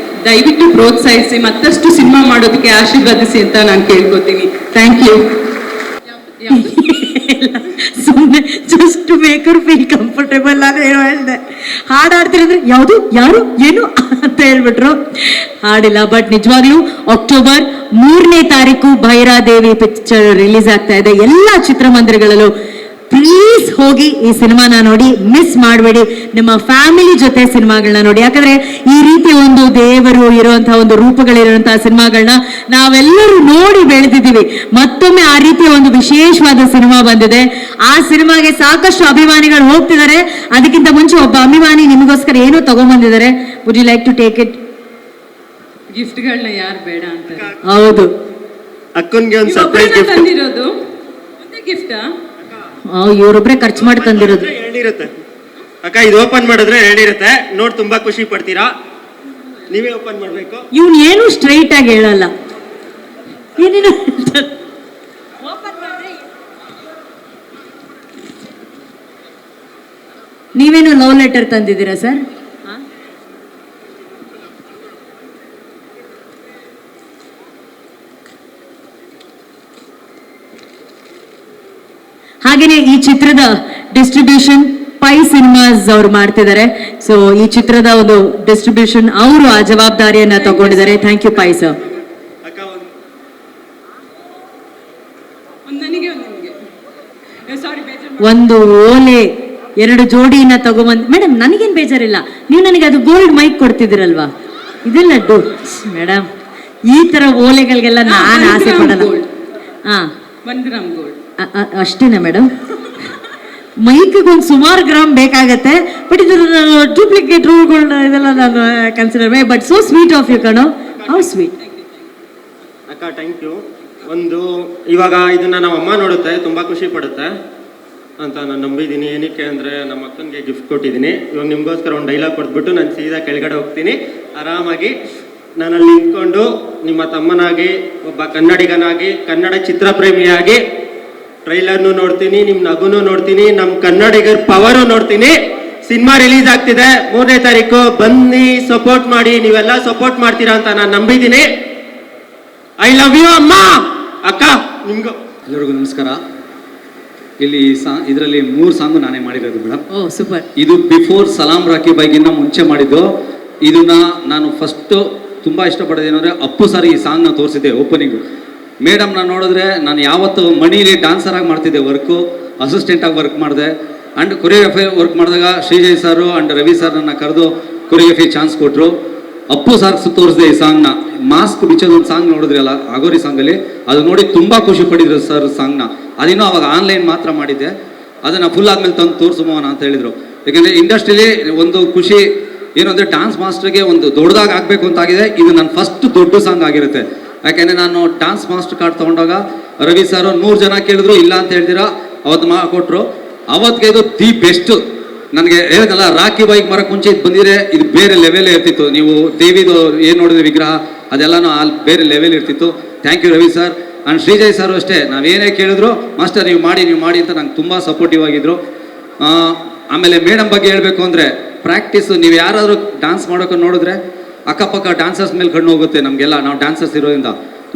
[SPEAKER 5] ದಯವಿಟ್ಟು ಪ್ರೋತ್ಸಾಹಿಸಿ, ಮತ್ತಷ್ಟು ಸಿನಿಮಾ ಮಾಡೋದಕ್ಕೆ ಆಶೀರ್ವದಿಸಿ ಅಂತ ನಾನು ಕೇಳ್ಕೊತೀನಿ. Thank you.
[SPEAKER 1] ಸುಮ್ಮನೆ ಜಸ್ಟ್ ಮೇಕರ್ ಫೀಲ್ ಕಂಫರ್ಟೇಬಲ್ ನಾನು ಏನೋ ಹೇಳಿದೆ. ಹಾಡಾಡ್ತಿರಂದ್ರೆ ಯಾವುದು ಯಾರು ಏನು ಅಂತ ಹೇಳ್ಬಿಟ್ರು. ಹಾಡಿಲ್ಲ. ಬಟ್ ನಿಜವಾಗ್ಲೂ ಅಕ್ಟೋಬರ್ 3ನೇ ತಾರೀಕು ಭೈರಾದೇವಿ ಪಿಕ್ಚರ್ ರಿಲೀಸ್ ಆಗ್ತಾ ಇದೆ. ಎಲ್ಲ ಚಿತ್ರಮಂದಿರಗಳಲ್ಲೂ ಪ್ಲೀಸ್ ಹೋಗಿ ಈ ಸಿನಿಮಾನ ನೋಡಿ, ಮಿಸ್ ಮಾಡಬೇಡಿ. ನಿಮ್ಮ ಫ್ಯಾಮಿಲಿ ಜೊತೆ ಸಿನಿಮಾಗಳನ್ನ ನೋಡಿ. ಯಾಕಂದ್ರೆ ಈ ರೀತಿ ಒಂದು ದೇವರು ಇರುವಂತಹ ಒಂದು ರೂಪಗಳಿರುವಂತಹ ಸಿನಿಮಾಗಳನ್ನ ನಾವೆಲ್ಲರೂ ನೋಡಿ ಬೆಳೆದಿದ್ದೀವಿ. ಮತ್ತೊಮ್ಮೆ ಆ ರೀತಿಯ ಒಂದು ವಿಶೇಷವಾದ ಸಿನಿಮಾ ಬಂದಿದೆ. ಆ ಸಿನಿಮಾಗೆ ಸಾಕಷ್ಟು ಅಭಿಮಾನಿಗಳು ಹೋಗ್ತಿದ್ದಾರೆ. ಅದಕ್ಕಿಂತ ಮುಂಚೆ ಒಬ್ಬ ಅಭಿಮಾನಿ ನಿಮಗೋಸ್ಕರ ಏನೋ ತಗೊಂಡ್ಬಂದಿದ್ದಾರೆ. Would you like to take it?
[SPEAKER 5] ಗಿಫ್ಟ್ಗಳನ್ನ ಯಾರು ಬೇಡ ಅಂತಾರೆ?
[SPEAKER 1] ಹೌದು,
[SPEAKER 6] ಅಕ್ಕನ್ಗೆ ಒಂದು ಸರ್ಪ್ರೈಸ್ ಗಿಫ್ಟ್
[SPEAKER 5] ತಂದಿರೋದು. ಒಂದೇ ಗಿಫ್ಟಾ?
[SPEAKER 1] ಇವರೊಬ್ರೆ ಖರ್ಚು ಮಾಡಿ ತಂದಿರೋದು.
[SPEAKER 6] ಹೇಳಿರುತ್ತೆ ಅಕ್ಕ, ಇದು ಓಪನ್ ಮಾಡಿದ್ರೆ ಹೇಳಿರುತ್ತೆ. ನೋಡಿ ತುಂಬಾ ಖುಷಿ ಪಡ್ತೀರಾ. ನೀವೇ ಓಪನ್ ಮಾಡ್ಬೇಕು.
[SPEAKER 1] ಇವ್ನು ಏನು ಸ್ಟ್ರೈಟ್ ಆಗಿ ಹೇಳಲ್ಲ. ಏನೇನು ನೀವೇನು ಲವ್ ಲೆಟರ್ ತಂದಿದ್ದೀರಾ ಸರ್? ಹಾಗೇನೆ ಈ ಚಿತ್ರದ ಡಿಸ್ಟ್ರಿಬ್ಯೂಷನ್ ಪೈ ಸಿನಿಮಾಸ್ ಅವ್ರು ಮಾಡ್ತಿದ್ದಾರೆ. ಸೊ ಈ ಚಿತ್ರದ ಒಂದು ಡಿಸ್ಟ್ರಿಬ್ಯೂಷನ್ ಅವರು ಆ ಜವಾಬ್ದಾರಿಯನ್ನ ತಗೊಂಡಿದ್ದಾರೆ. Thank you Pai sir.
[SPEAKER 6] ಅಕ್ಕ
[SPEAKER 5] ಒಂದು ನನಗೆ, ಒಂದು ನಿಮಗೆ. ಸಾರಿ, ಬೇಜಾರು.
[SPEAKER 1] ಒಂದು ಓಲೆ 2 ಜೋಡಿನ ತಗೊಂಬಂದ್. ಮೇಡಮ್ ನನಗೇನು ಬೇಜಾರಿಲ್ಲ, ನೀವು ನನಗೆ ಅದು ಗೋಲ್ಡ್ ಮೈಕ್ ಕೊಡ್ತಿದ್ದೀರಲ್ವಾ, ಇದೆಲ್ಲ ಮೇಡಮ್ ಈ ತರ ಓಲೆಗಳಿಗೆಲ್ಲ ನಾನು ಆಸೆ ಪಡಲ್ಲ. ಹಾ,
[SPEAKER 5] 1 ಗ್ರಾಮ್ ಗೋಲ್ಡ್
[SPEAKER 1] ಅಷ್ಟೇನಾ ಮೇಡಮ್? ಮೈಕ್ಗೆ ಒಂದು ಸುಮಾರು ಗ್ರಾಮ್ ಬೇಕಾಗತ್ತೆ. ಬಟ್ ಇದು ಡೂಪ್ಲಿಕೇಟ್ ರೂಲ್ಗಳನ್ನ ಇದೆಲ್ಲ ನಾನು consider my. But so sweet of you ಕಣೋ, ಹೌ ಸ್ವೀಟ್.
[SPEAKER 6] ಅಕ್ಕ ಥ್ಯಾಂಕ್ ಯು. ಒಂದು ಇವಾಗ ಇದನ್ನ ನಮ್ಮ ಅಮ್ಮ ನೋಡುತ್ತೆ, ತುಂಬಾ ಖುಷಿ ಪಡುತ್ತೆ ಅಂತ ನಾನು ನಂಬಿದ್ದೀನಿ. ಏನಕ್ಕೆ ಅಂದರೆ ನಮ್ಮ ಅಕ್ಕನಿಗೆ ಗಿಫ್ಟ್ ಕೊಟ್ಟಿದ್ದೀನಿ. ಇವಾಗ ನಿಮಗೋಸ್ಕರ ಒಂದು ಡೈಲಾಗ್ ಕೊಟ್ಬಿಟ್ಟು ನಾನು ಸೀದಾ ಕೆಳಗಡೆ ಹೋಗ್ತೀನಿ. ಆರಾಮಾಗಿ ನಾನಲ್ಲಿ ನಿಂತ್ಕೊಂಡು ನಿಮ್ಮ ತಮ್ಮನಾಗಿ, ಒಬ್ಬ ಕನ್ನಡಿಗನಾಗಿ, ಕನ್ನಡ ಚಿತ್ರಪ್ರೇಮಿಯಾಗಿ ಟ್ರೈಲರ್ನು ನೋಡ್ತೀನಿ, ನಿಮ್ಮ ನಗುನು ನೋಡ್ತೀನಿ, ನಮ್ಮ ಕನ್ನಡಿಗರ ಪವರು ನೋಡ್ತೀನಿ. ಸಿನಿಮಾ ರಿಲೀಸ್ ಆಗ್ತಿದೆ 3ನೇ ತಾರೀಕು. ಬನ್ನಿ, ಸಪೋರ್ಟ್ ಮಾಡಿ. ನೀವೆಲ್ಲ ಸಪೋರ್ಟ್ ಮಾಡ್ತೀರಾ ಅಂತ ನಾನು ನಂಬಿದ್ದೀನಿ. ಐ ಲವ್ ಯು ಅಮ್ಮ. ಅಕ್ಕ ನಿಮ್ಗೂ
[SPEAKER 7] ಎಲ್ಲರಿಗೂ ನಮಸ್ಕಾರ. ಇಲ್ಲಿ ಇದರಲ್ಲಿ 3 ಸಾಂಗು ನಾನೇ ಮಾಡಿರೋದು ಮೇಡಮ್.
[SPEAKER 1] ಓ ಸೂಪರ್.
[SPEAKER 7] ಇದು ಬಿಫೋರ್ ಸಲಾಂ ರಾಕಿ ಬೈಗಿನ್ನ ಮುಂಚೆ ಮಾಡಿದ್ದು. ಇದನ್ನ ನಾನು ಫಸ್ಟ್ ತುಂಬ ಇಷ್ಟಪಡೋದು ಏನಂದರೆ, ಅಪ್ಪು ಸರ್ ಈ ಸಾಂಗ್ನ ತೋರಿಸಿದ್ದೆ ಓಪನಿಂಗು. ಮೇಡಮ್ನ ನೋಡಿದ್ರೆ ನಾನು ಯಾವತ್ತು ಮಣಿಲಿ ಡಾನ್ಸರ್ ಆಗಿ ಮಾಡ್ತಿದ್ದೆ ವರ್ಕು, ಅಸಿಸ್ಟೆಂಟಾಗಿ ವರ್ಕ್ ಮಾಡಿದೆ. ಆ್ಯಂಡ್ ಕೊರಿಯೋಗ್ರಫಿ ವರ್ಕ್ ಮಾಡಿದಾಗ ಶ್ರೀಜಯ್ ಸರು ಆ್ಯಂಡ್ ರವಿ ಸರ್ ನನ್ನ ಕರೆದು ಕೊರಿಯೋಗ್ರಫಿ ಚಾನ್ಸ್ ಕೊಟ್ಟರು. ಅಪ್ಪು ಸರ್ ತೋರಿಸಿದೆ ಈ ಸಾಂಗ್ನ. ಮಾಸ್ಕ್ ಬಿಚ್ಚೋದೊಂದು ಸಾಂಗ್ ನೋಡಿದ್ರಿ ಅಲ್ಲ, ಆಗೋರಿ ಸಾಂಗಲ್ಲಿ, ಅದು ನೋಡಿ ತುಂಬ ಖುಷಿ ಪಡಿದ್ರು ಸರ್ ಸಾಂಗ್ನ. ಅದಿನ್ನೂ ಅವಾಗ ಆನ್ಲೈನ್ ಮಾತ್ರ ಮಾಡಿದ್ದೆ. ಅದನ್ನು ಫುಲ್ ಆದಮೇಲೆ ತಂದು ತೋರಿಸುಮೋನ ಅಂತ ಹೇಳಿದರು. ಯಾಕೆಂದರೆ ಇಂಡಸ್ಟ್ರಿಲಿ ಒಂದು ಖುಷಿ ಏನು ಅಂದರೆ, ಡಾನ್ಸ್ ಮಾಸ್ಟರ್ಗೆ ಒಂದು ದೊಡ್ಡದಾಗಿ ಆಗಬೇಕು ಅಂತಾಗಿದೆ. ಇದು ನನ್ನ ಫಸ್ಟ್ ದೊಡ್ಡ ಸಾಂಗ್ ಆಗಿರುತ್ತೆ. ಯಾಕೆಂದರೆ ನಾನು ಡಾನ್ಸ್ ಮಾಸ್ಟರ್ ಕಾರ್ಡ್ ತೊಗೊಂಡಾಗ ರವಿ ಸರ್ 100 ಜನ ಕೇಳಿದ್ರು, ಇಲ್ಲ ಅಂತ ಹೇಳ್ತೀರಾ, ಅವತ್ತು ಕೊಟ್ಟರು. ಅವತ್ತಿಗೆ ಇದು ದಿ ಬೆಸ್ಟು. ನನಗೆ ಹೇಳಿದಲ್ಲ, ರಾಕಿ ಬೈಕ್ ಮರಕ್ಕೆ ಮುಂಚೆ ಇದು ಬಂದಿದ್ರೆ ಇದು ಬೇರೆ ಲೆವೆಲ್ ಇರ್ತಿತ್ತು. ನೀವು ದೇವಿದು ಏನು ನೋಡಿದ್ರೆ ವಿಗ್ರಹ, ಅದೆಲ್ಲನೂ ಅಲ್ಲಿ ಬೇರೆ ಲೆವೆಲ್ ಇರ್ತಿತ್ತು. Thank you Ravi sir. And Srijay sir ಅಷ್ಟೇ, ನಾವೇನೇ ಕೇಳಿದ್ರು ಮಾಸ್ಟರ್ ನೀವು ಮಾಡಿ ಅಂತ ನಂಗೆ ತುಂಬ ಸಪೋರ್ಟಿವ್ ಆಗಿದ್ರು. ಆಮೇಲೆ ಮೇಡಮ್ ಬಗ್ಗೆ ಹೇಳಬೇಕು ಅಂದರೆ, ಪ್ರಾಕ್ಟೀಸು ನೀವು ಯಾರಾದರೂ ಡಾನ್ಸ್ ಮಾಡೋಕೆ ನೋಡಿದ್ರೆ ಅಕ್ಕಪಕ್ಕ ಡಾನ್ಸರ್ಸ್ ಮೇಲೆ ಕಣ್ಣು ಹೋಗುತ್ತೆ ನಮಗೆಲ್ಲ, ನಾವು ಡಾನ್ಸರ್ಸ್ ಇರೋದ್ರಿಂದ.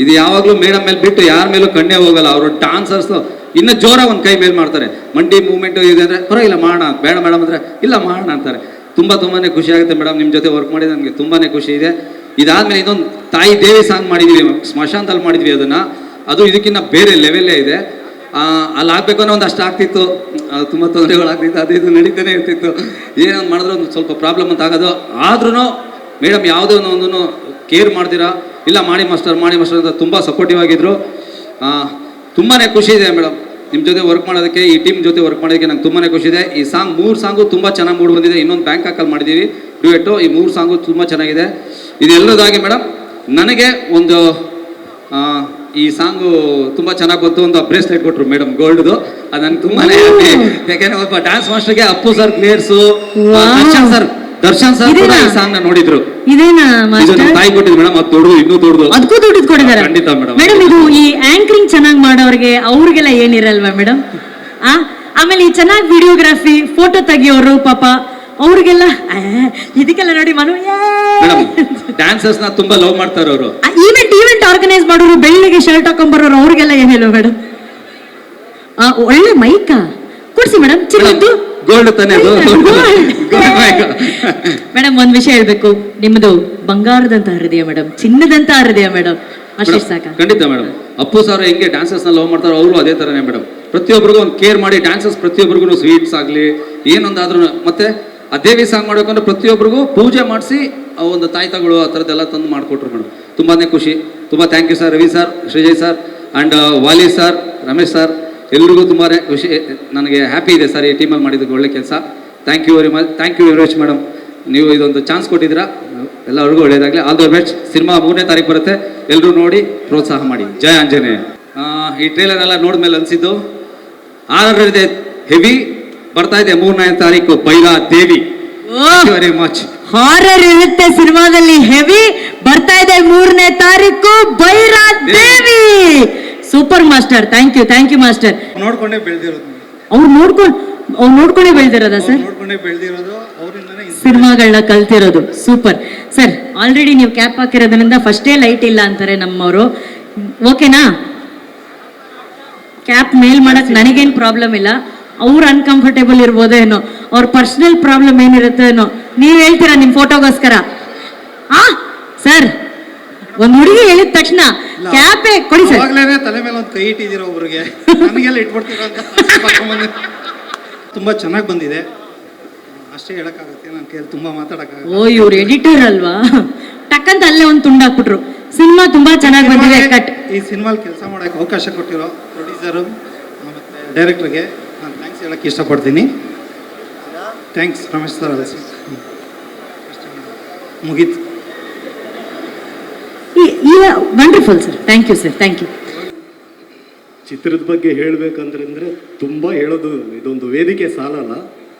[SPEAKER 7] ಇದು ಯಾವಾಗಲೂ ಮೇಡಮ್ ಮೇಲೆ ಬಿಟ್ಟು ಯಾರ ಮೇಲೂ ಕಣ್ಣೇ ಹೋಗಲ್ಲ. ಅವರು ಡಾನ್ಸರ್ಸು ಇನ್ನೂ ಜೋರಾಗಿ ಒಂದು ಕೈ ಮೇಲೆ ಮಾಡ್ತಾರೆ. ಮಂಡಿ ಮೂವ್ಮೆಂಟು ಇದೆ ಅಂದರೆ ಪರವಾಗಿಲ್ಲ ಮಾಡೋಣ, ಬೇಡ ಮೇಡಮ್ ಅಂದರೆ ಇಲ್ಲ ಮಾಡೋಣ ಅಂತಾರೆ. ತುಂಬಾ ಖುಷಿ ಆಗುತ್ತೆ ಮೇಡಮ್, ನಿಮ್ಮ ಜೊತೆ ವರ್ಕ್ ಮಾಡಿದ ನನಗೆ ತುಂಬಾ ಖುಷಿ ಇದೆ. ಇದಾದಮೇಲೆ ಇನ್ನೊಂದು ತಾಯಿ ದೇವಿ ಸಾಂಗ್ ಮಾಡಿದ್ವಿ, ಸ್ಮಶಾನದಲ್ಲಿ ಮಾಡಿದ್ವಿ ಅದನ್ನು. ಅದು ಇದಕ್ಕಿಂತ ಬೇರೆ ಲೆವೆಲ್ಲೇ ಇದೆ. ಅಲ್ಲಿ ಆಗಬೇಕು ಅನ್ನೋ ಒಂದು ಅಷ್ಟು ಆಗ್ತಿತ್ತು, ತುಂಬ ತೊಂದರೆಗಳಾಗ್ತಿತ್ತು, ಅದು ಇದು ನಡೀತಾನೆ ಇರ್ತಿತ್ತು. ಏನೊಂದು ಮಾಡಿದ್ರು ಒಂದು ಸ್ವಲ್ಪ ಪ್ರಾಬ್ಲಮ್ ಅಂತ ಆಗೋದು. ಆದ್ರೂ ಮೇಡಮ್ ಯಾವುದೇ ಒಂದನ್ನು ಕೇರ್ ಮಾಡ್ತೀರಾ, ಇಲ್ಲ ಮಾಡಿ ಮಾಸ್ಟರ್ ಅಂತ ತುಂಬ ಸಪೋರ್ಟಿವ್ ಆಗಿದ್ರು. ತುಂಬಾ ಖುಷಿ ಇದೆ ಮೇಡಮ್ ನಿಮ್ಮ ಜೊತೆ ವರ್ಕ್ ಮಾಡೋದಕ್ಕೆ, ಈ ಟೀಮ್ ಜೊತೆ ವರ್ಕ್ ಮಾಡೋದಕ್ಕೆ ನಂಗೆ ತುಂಬಾ ಖುಷಿ ಇದೆ. ಈ ಸಾಂಗ್ 3 ಸಾಂಗು ತುಂಬ ಚೆನ್ನಾಗಿ ಮೂಡಿ ಬಂದಿದೆ. ಇನ್ನೊಂದು ಬ್ಯಾಂಕಾಕಲ್ಲಿ ಮಾಡಿದ್ದೀವಿ ಡ್ಯೂಯೆಟ್ಟು. ಈ 3 ಸಾಂಗು ತುಂಬ ಚೆನ್ನಾಗಿದೆ. ಇದೆಲ್ಲದಾಗಿ ಮೇಡಮ್ ನನಗೆ ಒಂದು ಈ ಸಾಂಗು ತುಂಬ ಚೆನ್ನಾಗಿ ಬಂತು. ಒಂದು ಬ್ರೇಸ್ಲೆಟ್ ಕೊಟ್ಟರು ಮೇಡಮ್, ಗೋಲ್ಡ್ದು. ಅದು ನನಗೆ ತುಂಬಾ ಹ್ಯಾಪಿ. ಯಾಕೆಂದ್ರೆ ಒಬ್ಬ ಡ್ಯಾನ್ಸ್ ಮಾಸ್ಟರ್ಗೆ Appu sir players, Darshan sir ಕೂಡ ಈ ಸಾಂಗ್ ನ ನೋಡಿದ್ರು.
[SPEAKER 1] ಇದೇನಾ
[SPEAKER 7] ತಾಯಿ ಕೊಟ್ಟಿದ್ರು ಮೇಡಮ್, ಅದು ದೊಡ್ಡದು, ಇನ್ನೂ ದೊಡ್ಡದು, ಅದಕ್ಕೂ ದುಡ್ಡು ಕೊಟ್ಟಿದ್ದಾರೆ. ಖಂಡಿತ ಮೇಡಮ್.
[SPEAKER 1] ಮೇಡಮ್ ಇದು ಈ ಆಂಕರಿಂಗ್ ಚೆನ್ನಾಗಿ ಮಾಡೋರಿಗೆ ಅವ್ರಿಗೆಲ್ಲ ಏನಿರಲ್ವಾ ಮೇಡಮ್? ಆಮೇಲೆ ಈ ಚೆನ್ನಾಗಿ ವಿಡಿಯೋಗ್ರಫಿ ಫೋಟೋ ತೆಗಿಯೋರು ಪಾಪ ಅವ್ರಿಗೆಲ್ಲ ಇದಕ್ಕೆಲ್ಲ ನೋಡಿ ಮನು
[SPEAKER 7] ಮೇಡಮ್ ಡ್ಯಾನ್ಸರ್ಸ್ ನ ತುಂಬಾ ಲವ್ ಮಾಡ್ತಾರೆ ಅವರು.
[SPEAKER 1] ಈವೆಂಟ್ ಆರ್ಗನೈಸ್ ಮಾಡೋರು, ಬೆಳ್ಳಿಗೆ ಶರ್ಟ್ ಹಾಕೊಂಡ್ಬರೋರು, ಅವ್ರಿಗೆಲ್ಲ ಏನ್ ಹೇಳೋ ಮೇಡಮ್? ಒಳ್ಳೆ ಮೈಕ ಕೊಡ್ಸಿ ಮೇಡಮ್, ಚಿನ್ನದ್ದು
[SPEAKER 7] ಗೋಲ್ಡ್ ತಾನೇ ಅದು.
[SPEAKER 1] ಮೇಡಮ್ ಒಂದ್ ವಿಷಯ ಹೇಳ್ಬೇಕು, ನಿಮ್ದು ಬಂಗಾರದಂತ ಹೃದಯ ಮೇಡಮ್, ಚಿನ್ನದಂತ ಹೃದಯ ಮೇಡಮ್, ಅಷ್ಟೇ ಸಾಕ.
[SPEAKER 7] ಖಂಡಿತ ಮೇಡಮ್. ಅಪ್ಪು ಸರ್ ಹೆಂಗೆ ಡ್ಯಾನ್ಸರ್ಸ್ ನ ಲವ್ ಮಾಡ್ತಾರೋ ಅವರು ಅದೇ ತರನೇ ಮೇಡಮ್. ಪ್ರತಿಯೊಬ್ಬರಿಗೂ ಒಂದು ಕೇರ್ ಮಾಡಿ, ಡ್ಯಾನ್ಸರ್ಸ್ ಪ್ರತಿಯೊಬ್ಬರಿಗೂ ಸ್ವೀಟ್ಸ್ ಆಗಲಿ ಏನೊಂದಾದ್ರೂ, ಮತ್ತೆ ಆ ದೇವಿ ಸಾಂಗ್ ಮಾಡ್ಬೇಕಂದ್ರೆ ಪ್ರತಿಯೊಬ್ಬರಿಗೂ ಪೂಜೆ ಮಾಡಿಸಿ ಒಂದು ತಾಯ್ತಗಳು ಆ ಥರದ್ದೆಲ್ಲ ತಂದು ಮಾಡಿಕೊಟ್ರು ಮೇಡಮ್. ತುಂಬಾನೇ ಖುಷಿ. ತುಂಬ thank you sir, Ravi sir, Srijay sir and Vali sir, Ramesh sir, ಎಲ್ರಿಗೂ ತುಂಬಾ ಖುಷಿ. ನನಗೆ ಹ್ಯಾಪಿ ಇದೆ ಸರ್ ಈ ಟೀಮಲ್ಲಿ ಮಾಡಿದ್ದಕ್ಕೆ ಒಳ್ಳೆ ಕೆಲಸ. Thank you very much. Thank you very much madam. ನೀವು ಇದೊಂದು ಚಾನ್ಸ್ ಕೊಟ್ಟಿದ್ದೀರಾ, ಎಲ್ಲರಿಗೂ ಒಳ್ಳೇದಾಗಲಿ. All the best. ಸಿನಿಮಾ 3ನೇ ತಾರೀಕು ಬರುತ್ತೆ, ಎಲ್ಲರೂ ನೋಡಿ ಪ್ರೋತ್ಸಾಹ ಮಾಡಿ. ಜಯ ಆಂಜನೇಯ. ಈ ಟ್ರೇಲರ್ ಎಲ್ಲ ನೋಡಿದ್ಮೇಲೆ ಅನಿಸಿದ್ದು ಆಲ್ರೆಡಿ ಹೆವಿ ಬರ್ತಾ ಇದೆ 3ನೇ ತಾರೀಕು Bhaira Devi. Very much.
[SPEAKER 1] Horror ಇರುತ್ತೆ ಸಿನಿಮಾದಲ್ಲಿ, ಹೆವಿ ಬರ್ತಾ ಇದೆ 3ನೇ ತಾರೀಕು Bhaira Devi. Super master, thank you master.
[SPEAKER 8] ನೋಡ್ಕೊಂಡೇ ಬೆಳೆದಿರೋದು,
[SPEAKER 1] ಅವ್ರು ನೋಡ್ಕೊಂಡೇ ಬೆಳೆದಿರೋದ ಸರ್?
[SPEAKER 8] ನೋಡ್ಕೊಂಡೇ ಬೆಳೆದಿರೋದು, ಅವರಿಂದನೇ
[SPEAKER 1] ಸಿನಿಮಾಗಳನ್ನ ಕಲ್ತಿರೋದು. Super sir. ಆಲ್ರೆಡಿ ನೀವು ಕ್ಯಾಪ್ ಹಾಕಿರೋದ್ರಿಂದ ಫಸ್ಟೇ ಲೈಟ್ ಇಲ್ಲ ಅಂತಾರೆ ನಮ್ಮವರು. ಓಕೆನಾ? ಕ್ಯಾಪ್ ಮೇಲ್ ಮಾಡಕ್ ನನಗೇನು ಪ್ರಾಬ್ಲಮ್ ಇಲ್ಲ, ಅವ್ರು ಅನ್ಕಂಫರ್ಟೇಬಲ್ ಇರ್ಬೋದೇನೋ, ಅವ್ರ ಪರ್ಸನಲ್ ಪ್ರಾಬ್ಲಮ್ ಏನಿರುತ್ತೆ ಏನೋ. ನೀವ್ ಹೇಳ್ತೀರಾ ನಿಮ್ ಫೋಟೋಗೋಸ್ಕರ? ಸರ್, ಒಂದ್ ಹುಡುಗಿ ಹೇಳಿದ ತಕ್ಷಣ ಕ್ಯಾಪೇ ಕೊಡಿ ಸರ್.
[SPEAKER 8] ಅವಾಗ್ಲೇನೆ ತಲೆ ಮೇಲೆ ಒಂದು ಕೈ ಇಟ್ಟಿದ್ದೀರ ಒಬ್ರಿಗೆ, ನನಗೆಲ್ಲ ಇಟ್ಬಿಡ್ತೀರ ಅಂತ ತುಂಬಾ ಚೆನ್ನಾಗಿ ಬಂದಿದೆ, ಅಷ್ಟೇ ಹೇಳಕ್ಕಾಗುತ್ತೆ. ನನ್ನ ಕೈಯಲ್ಲಿ ತುಂಬಾ ಮಾತಾಡಕ್ಕಾಗಲ್ಲ.
[SPEAKER 1] ಓ, ಇವ್ರು ಎಡಿಟರ್ ಅಲ್ವಾ? ಟಕ್ಕಂತ ಅಲ್ಲೇ ಒಂದು ತುಂಡಾಕ್ಬಿಟ್ರು. ಸಿನಿಮಾ ತುಂಬಾ ಚೆನ್ನಾಗಿ ಬಂದಿದೆ. ಕಟ್
[SPEAKER 8] ಈ ಸಿನಿಮಾಲ್ ಕೆಲಸ ಮಾಡಕ್ಕೆ ಅವಕಾಶ ಕೊಟ್ಟಿರೋ ಪ್ರೊಡ್ಯೂಸರು ಮತ್ತೆ ಡೈರೆಕ್ಟರ್ಗೆ ನಾನು ಥ್ಯಾಂಕ್ಸ್ ಹೇಳಕ್ಕೆ ಇಷ್ಟಪಡ್ತೀನಿ. Thanks Ramesh sir. ಅಲ್ಲ ಮುಗೀತು.
[SPEAKER 1] Wonderful sir. Thank you sir, thank you.
[SPEAKER 9] ಚಿತ್ರದ ಬಗ್ಗೆ ಹೇಳಬೇಕಂದ್ರೆ ತುಂಬಾ ಹೇಳೋದು, ಇದೊಂದು ವೇದಿಕೆ ಸಾಲಲ್ಲ.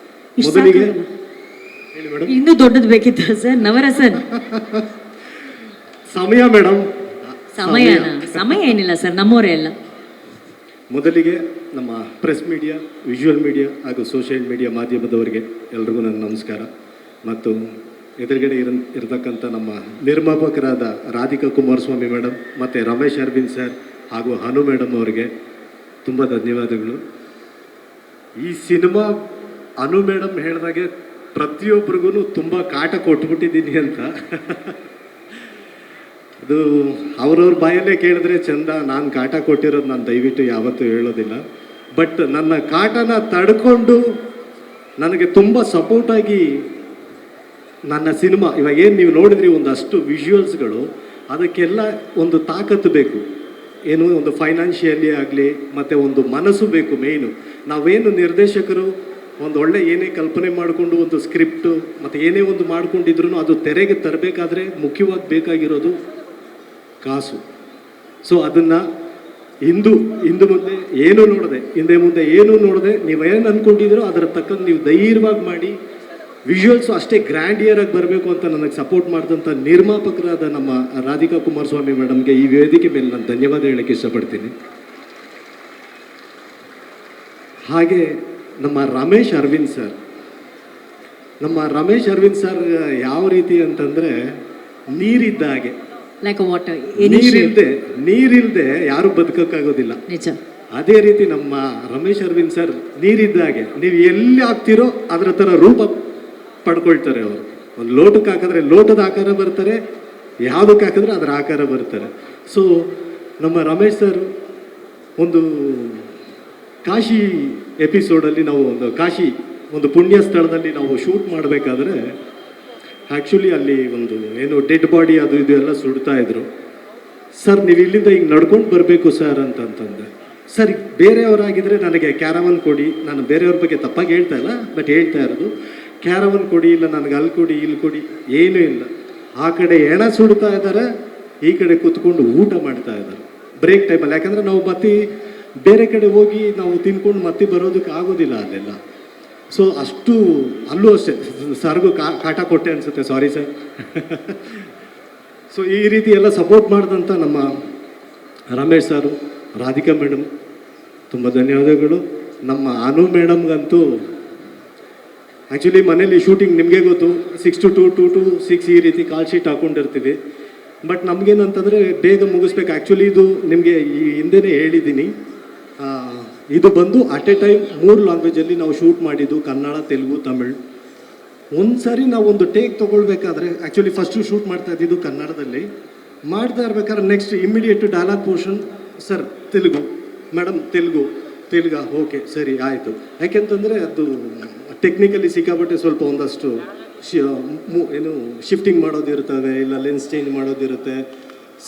[SPEAKER 9] ಮೊದಲಿಗೆ ಹೇಳಿ ಮೇಡಮ್.
[SPEAKER 1] ಇನ್ನೂ ದೊಡ್ಡದು ಬೇಕಿತ್ತ ಸರ್? ನವರಸನ್
[SPEAKER 9] ಸಮಯ ಮೇಡಮ್.
[SPEAKER 1] ಸಮಯ ಏನಿಲ್ಲ ಸರ್, ನಮ್ಮವರೇ ಎಲ್ಲ.
[SPEAKER 9] ಮೊದಲಿಗೆ ನಮ್ಮ ಪ್ರೆಸ್ ಮೀಡಿಯಾ, ವಿಜುವಲ್ ಮೀಡಿಯಾ ಹಾಗೂ ಸೋಷಿಯಲ್ ಮೀಡಿಯಾ ಮಾಧ್ಯಮದವರಿಗೆ ಎಲ್ರಿಗೂ ನನ್ನ ನಮಸ್ಕಾರ. ಮತ್ತು ಎದುರುಗಡೆ ಇರತಕ್ಕಂಥ ನಮ್ಮ ನಿರ್ಮಾಪಕರಾದ ರಾಧಿಕಾ ಕುಮಾರಸ್ವಾಮಿ ಮೇಡಮ್ ಮತ್ತು ರಮೇಶ್ ಅರವಿಂದ್ ಸರ್ ಹಾಗೂ ಹನು ಮೇಡಮ್ ಅವರಿಗೆ ತುಂಬ ಧನ್ಯವಾದಗಳು. ಈ ಸಿನಿಮಾ ಅನು ಮೇಡಮ್ ಹೇಳಿದಾಗೆ ಪ್ರತಿಯೊಬ್ಬರಿಗೂ ತುಂಬ ಕಾಟ ಕೊಟ್ಬಿಟ್ಟಿದ್ದೀನಿ ಅಂತ. ಅದು ಅವ್ರವ್ರ ಬಾಯಲ್ಲೇ ಕೇಳಿದ್ರೆ ಚಂದ. ನಾನು ಕಾಟ ಕೊಟ್ಟಿರೋದು ನಾನು ದಯವಿಟ್ಟು ಯಾವತ್ತೂ ಹೇಳೋದಿಲ್ಲ. ಬಟ್ ನನ್ನ ಕಾಟನ ತಡ್ಕೊಂಡು ನನಗೆ ತುಂಬ ಸಪೋರ್ಟಾಗಿ ನನ್ನ ಸಿನಿಮಾ ಇವಾಗ ಏನು ನೀವು ನೋಡಿದ್ರಿ ಒಂದಷ್ಟು ವಿಜುವಲ್ಸ್ಗಳು, ಅದಕ್ಕೆಲ್ಲ ಒಂದು ತಾಕತ್ತು ಬೇಕು. ಏನು ಒಂದು ಫೈನಾನ್ಷಿಯಲಿ ಆಗಲಿ ಮತ್ತು ಒಂದು ಮನಸ್ಸು ಬೇಕು ಮೇಯ್ನು. ನಾವೇನು ನಿರ್ದೇಶಕರು ಒಂದು ಒಳ್ಳೆ ಏನೇ ಕಲ್ಪನೆ ಮಾಡಿಕೊಂಡು ಒಂದು ಸ್ಕ್ರಿಪ್ಟು ಮತ್ತು ಏನೇ ಒಂದು ಮಾಡ್ಕೊಂಡಿದ್ರು ಅದು ತೆರೆಗೆ ತರಬೇಕಾದ್ರೆ ಮುಖ್ಯವಾಗಿ ಬೇಕಾಗಿರೋದು ಕಾಸು. ಸೊ ಅದನ್ನು ಹಿಂದೆ ಮುಂದೆ ಏನೂ ನೋಡದೆ, ಹಿಂದೆ ಮುಂದೆ ಏನೂ ನೋಡದೆ ನೀವೇನು ಅಂದ್ಕೊಂಡಿದ್ದೀರೋ ಅದರ ತಕ್ಕಂಗೆ ನೀವು ಧೈರ್ಯವಾಗಿ ಮಾಡಿ, ವಿಜುವಲ್ಸು ಅಷ್ಟೇ ಗ್ರ್ಯಾಂಡಿಯರಾಗಿ ಬರಬೇಕು ಅಂತ ನನಗೆ ಸಪೋರ್ಟ್ ಮಾಡಿದಂಥ ನಿರ್ಮಾಪಕರಾದ ನಮ್ಮ ರಾಧಿಕಾ ಕುಮಾರಸ್ವಾಮಿ ಮೇಡಮ್ಗೆ ಈ ವೇದಿಕೆ ಮೇಲೆ ನಾನು ಧನ್ಯವಾದ ಹೇಳೋಕ್ಕೆ ಇಷ್ಟಪಡ್ತೀನಿ. ಹಾಗೆ ನಮ್ಮ ರಮೇಶ್ ಅರವಿಂದ್ ಸರ್ ಯಾವ ರೀತಿ ಅಂತಂದರೆ ನೀರಿದ್ದ ಹಾಗೆ.
[SPEAKER 1] Like water.
[SPEAKER 9] ನೀರಿಲ್ದೆ ಯಾರು ಬದುಕೋಕ್ಕಾಗೋದಿಲ್ಲ.
[SPEAKER 1] ನಿಜ.
[SPEAKER 9] ಅದೇ ರೀತಿ ನಮ್ಮ ರಮೇಶ್ ಅರವಿಂದ್ ಸರ್ ನೀರಿದ್ದ ಹಾಗೆ. ನೀವು ಎಲ್ಲಿ ಹಾಕ್ತಿರೋ ಅದರ ಥರ ರೂಪ ಪಡ್ಕೊಳ್ತಾರೆ ಅವರು. ಒಂದು ಲೋಟಕ್ಕೆ ಹಾಕಿದ್ರೆ ಲೋಟದ ಆಕಾರ ಬರ್ತಾರೆ, ಯಾವುದಕ್ಕೆ ಹಾಕಿದ್ರೆ ಅದರ ಆಕಾರ ಬರ್ತಾರೆ. ಸೊ ನಮ್ಮ ರಮೇಶ್ ಸರ್ ಒಂದು ಕಾಶಿ ಎಪಿಸೋಡಲ್ಲಿ ನಾವು ಒಂದು ಪುಣ್ಯ ಸ್ಥಳದಲ್ಲಿ ನಾವು ಶೂಟ್ ಮಾಡಬೇಕಾದ್ರೆ ಆ್ಯಕ್ಚುಲಿ ಅಲ್ಲಿ ಒಂದು ಏನು ಡೆಡ್ ಬಾಡಿ ಅದು ಇದು ಎಲ್ಲ ಸುಡ್ತಾ ಇದ್ರು. ಸರ್ ನೀವು ಇಲ್ಲಿಂದ ಹಿಂಗೆ ನಡ್ಕೊಂಡು ಬರಬೇಕು ಸರ್ ಅಂತಂದೆ. ಸರ್ ಬೇರೆಯವರಾಗಿದ್ದರೆ ನನಗೆ ಕ್ಯಾರವನ್ ಕೊಡಿ, ನಾನು ಬೇರೆಯವ್ರ ಬಗ್ಗೆ ತಪ್ಪಾಗಿ ಹೇಳ್ತಾ ಇಲ್ಲ, ಬಟ್ ಹೇಳ್ತಾ ಇರೋದು ಕ್ಯಾರವನ್ ಕೊಡಿ, ಇಲ್ಲ ನನಗೆ ಅಲ್ಲಿ ಕೊಡಿ ಇಲ್ಲಿ ಕೊಡಿ, ಏನೂ ಇಲ್ಲ. ಆ ಕಡೆ ಎಣ ಸುಡ್ತಾ ಇದ್ದಾರೆ, ಈ ಕಡೆ ಕೂತ್ಕೊಂಡು ಊಟ ಮಾಡ್ತಾ ಇದ್ದಾರೆ ಬ್ರೇಕ್ ಟೈಮಲ್ಲಿ. ಯಾಕಂದರೆ ನಾವು ಮತ್ತೆ ಬೇರೆ ಕಡೆ ಹೋಗಿ ನಾವು ತಿನ್ಕೊಂಡು ಮತ್ತೆ ಬರೋದಕ್ಕೆ ಆಗೋದಿಲ್ಲ ಅಲ್ಲೆಲ್ಲ. ಸೊ ಅಷ್ಟು ಅಲ್ಲೂ ಅಷ್ಟೇ ಸರ್ಗೂ ಕಾಟ ಕೊಟ್ಟೆ ಅನಿಸುತ್ತೆ, ಸಾರಿ ಸರ್. ಸೊ ಈ ರೀತಿ ಎಲ್ಲ ಸಪೋರ್ಟ್ ಮಾಡಿದಂಥ ನಮ್ಮ ರಮೇಶ್ ಸರು, ರಾಧಿಕಾ ಮೇಡಮ್ ತುಂಬ ಧನ್ಯವಾದಗಳು. ನಮ್ಮ ಅನು ಮೇಡಮ್ಗಂತೂ ಆ್ಯಕ್ಚುಲಿ ಮನೇಲಿ ಶೂಟಿಂಗ್ ನಿಮಗೆ ಗೊತ್ತು 6 to 2, 2 to 6 ಈ ರೀತಿ ಕಾಲ್ ಶೀಟ್ ಹಾಕ್ಕೊಂಡಿರ್ತೀವಿ. ಬಟ್ ನಮಗೇನಂತಂದರೆ ಬೇಗ ಮುಗಿಸ್ಬೇಕು. ಆ್ಯಕ್ಚುಲಿ ಇದು ನಿಮಗೆ ಈ ಹಿಂದೆನೇ ಹೇಳಿದ್ದೀನಿ, ಇದು ಬಂದು ಅಟ್ ಎ ಟೈಮ್ 3 ಲ್ಯಾಂಗ್ವೇಜಲ್ಲಿ ನಾವು ಶೂಟ್ ಮಾಡಿದ್ದು, ಕನ್ನಡ, ತೆಲುಗು, ತಮಿಳ್. ಒಂದು ಸಾರಿ ನಾವು ಒಂದು ಟೇಕ್ ತೊಗೊಳ್ಬೇಕಾದ್ರೆ ಆ್ಯಕ್ಚುಲಿ ಫಸ್ಟು ಶೂಟ್ ಮಾಡ್ತಾ ಇದ್ದಿದ್ದು ಕನ್ನಡದಲ್ಲಿ, ಮಾಡ್ತಾ ಇರ್ಬೇಕಾದ್ರೆ next immediate dialogue portion, sir Telugu, madam ತೆಲುಗಾ, ಓಕೆ ಸರಿ ಆಯಿತು. ಯಾಕೆಂತಂದರೆ ಅದು ಟೆಕ್ನಿಕಲಿ ಸಿಕ್ಕಾಪಟ್ಟೆ ಸ್ವಲ್ಪ ಒಂದಷ್ಟು ಏನು ಶಿಫ್ಟಿಂಗ್ ಮಾಡೋದಿರ್ತವೆ, ಇಲ್ಲ ಲೆನ್ಸ್ ಚೇಂಜ್ ಮಾಡೋದಿರುತ್ತೆ,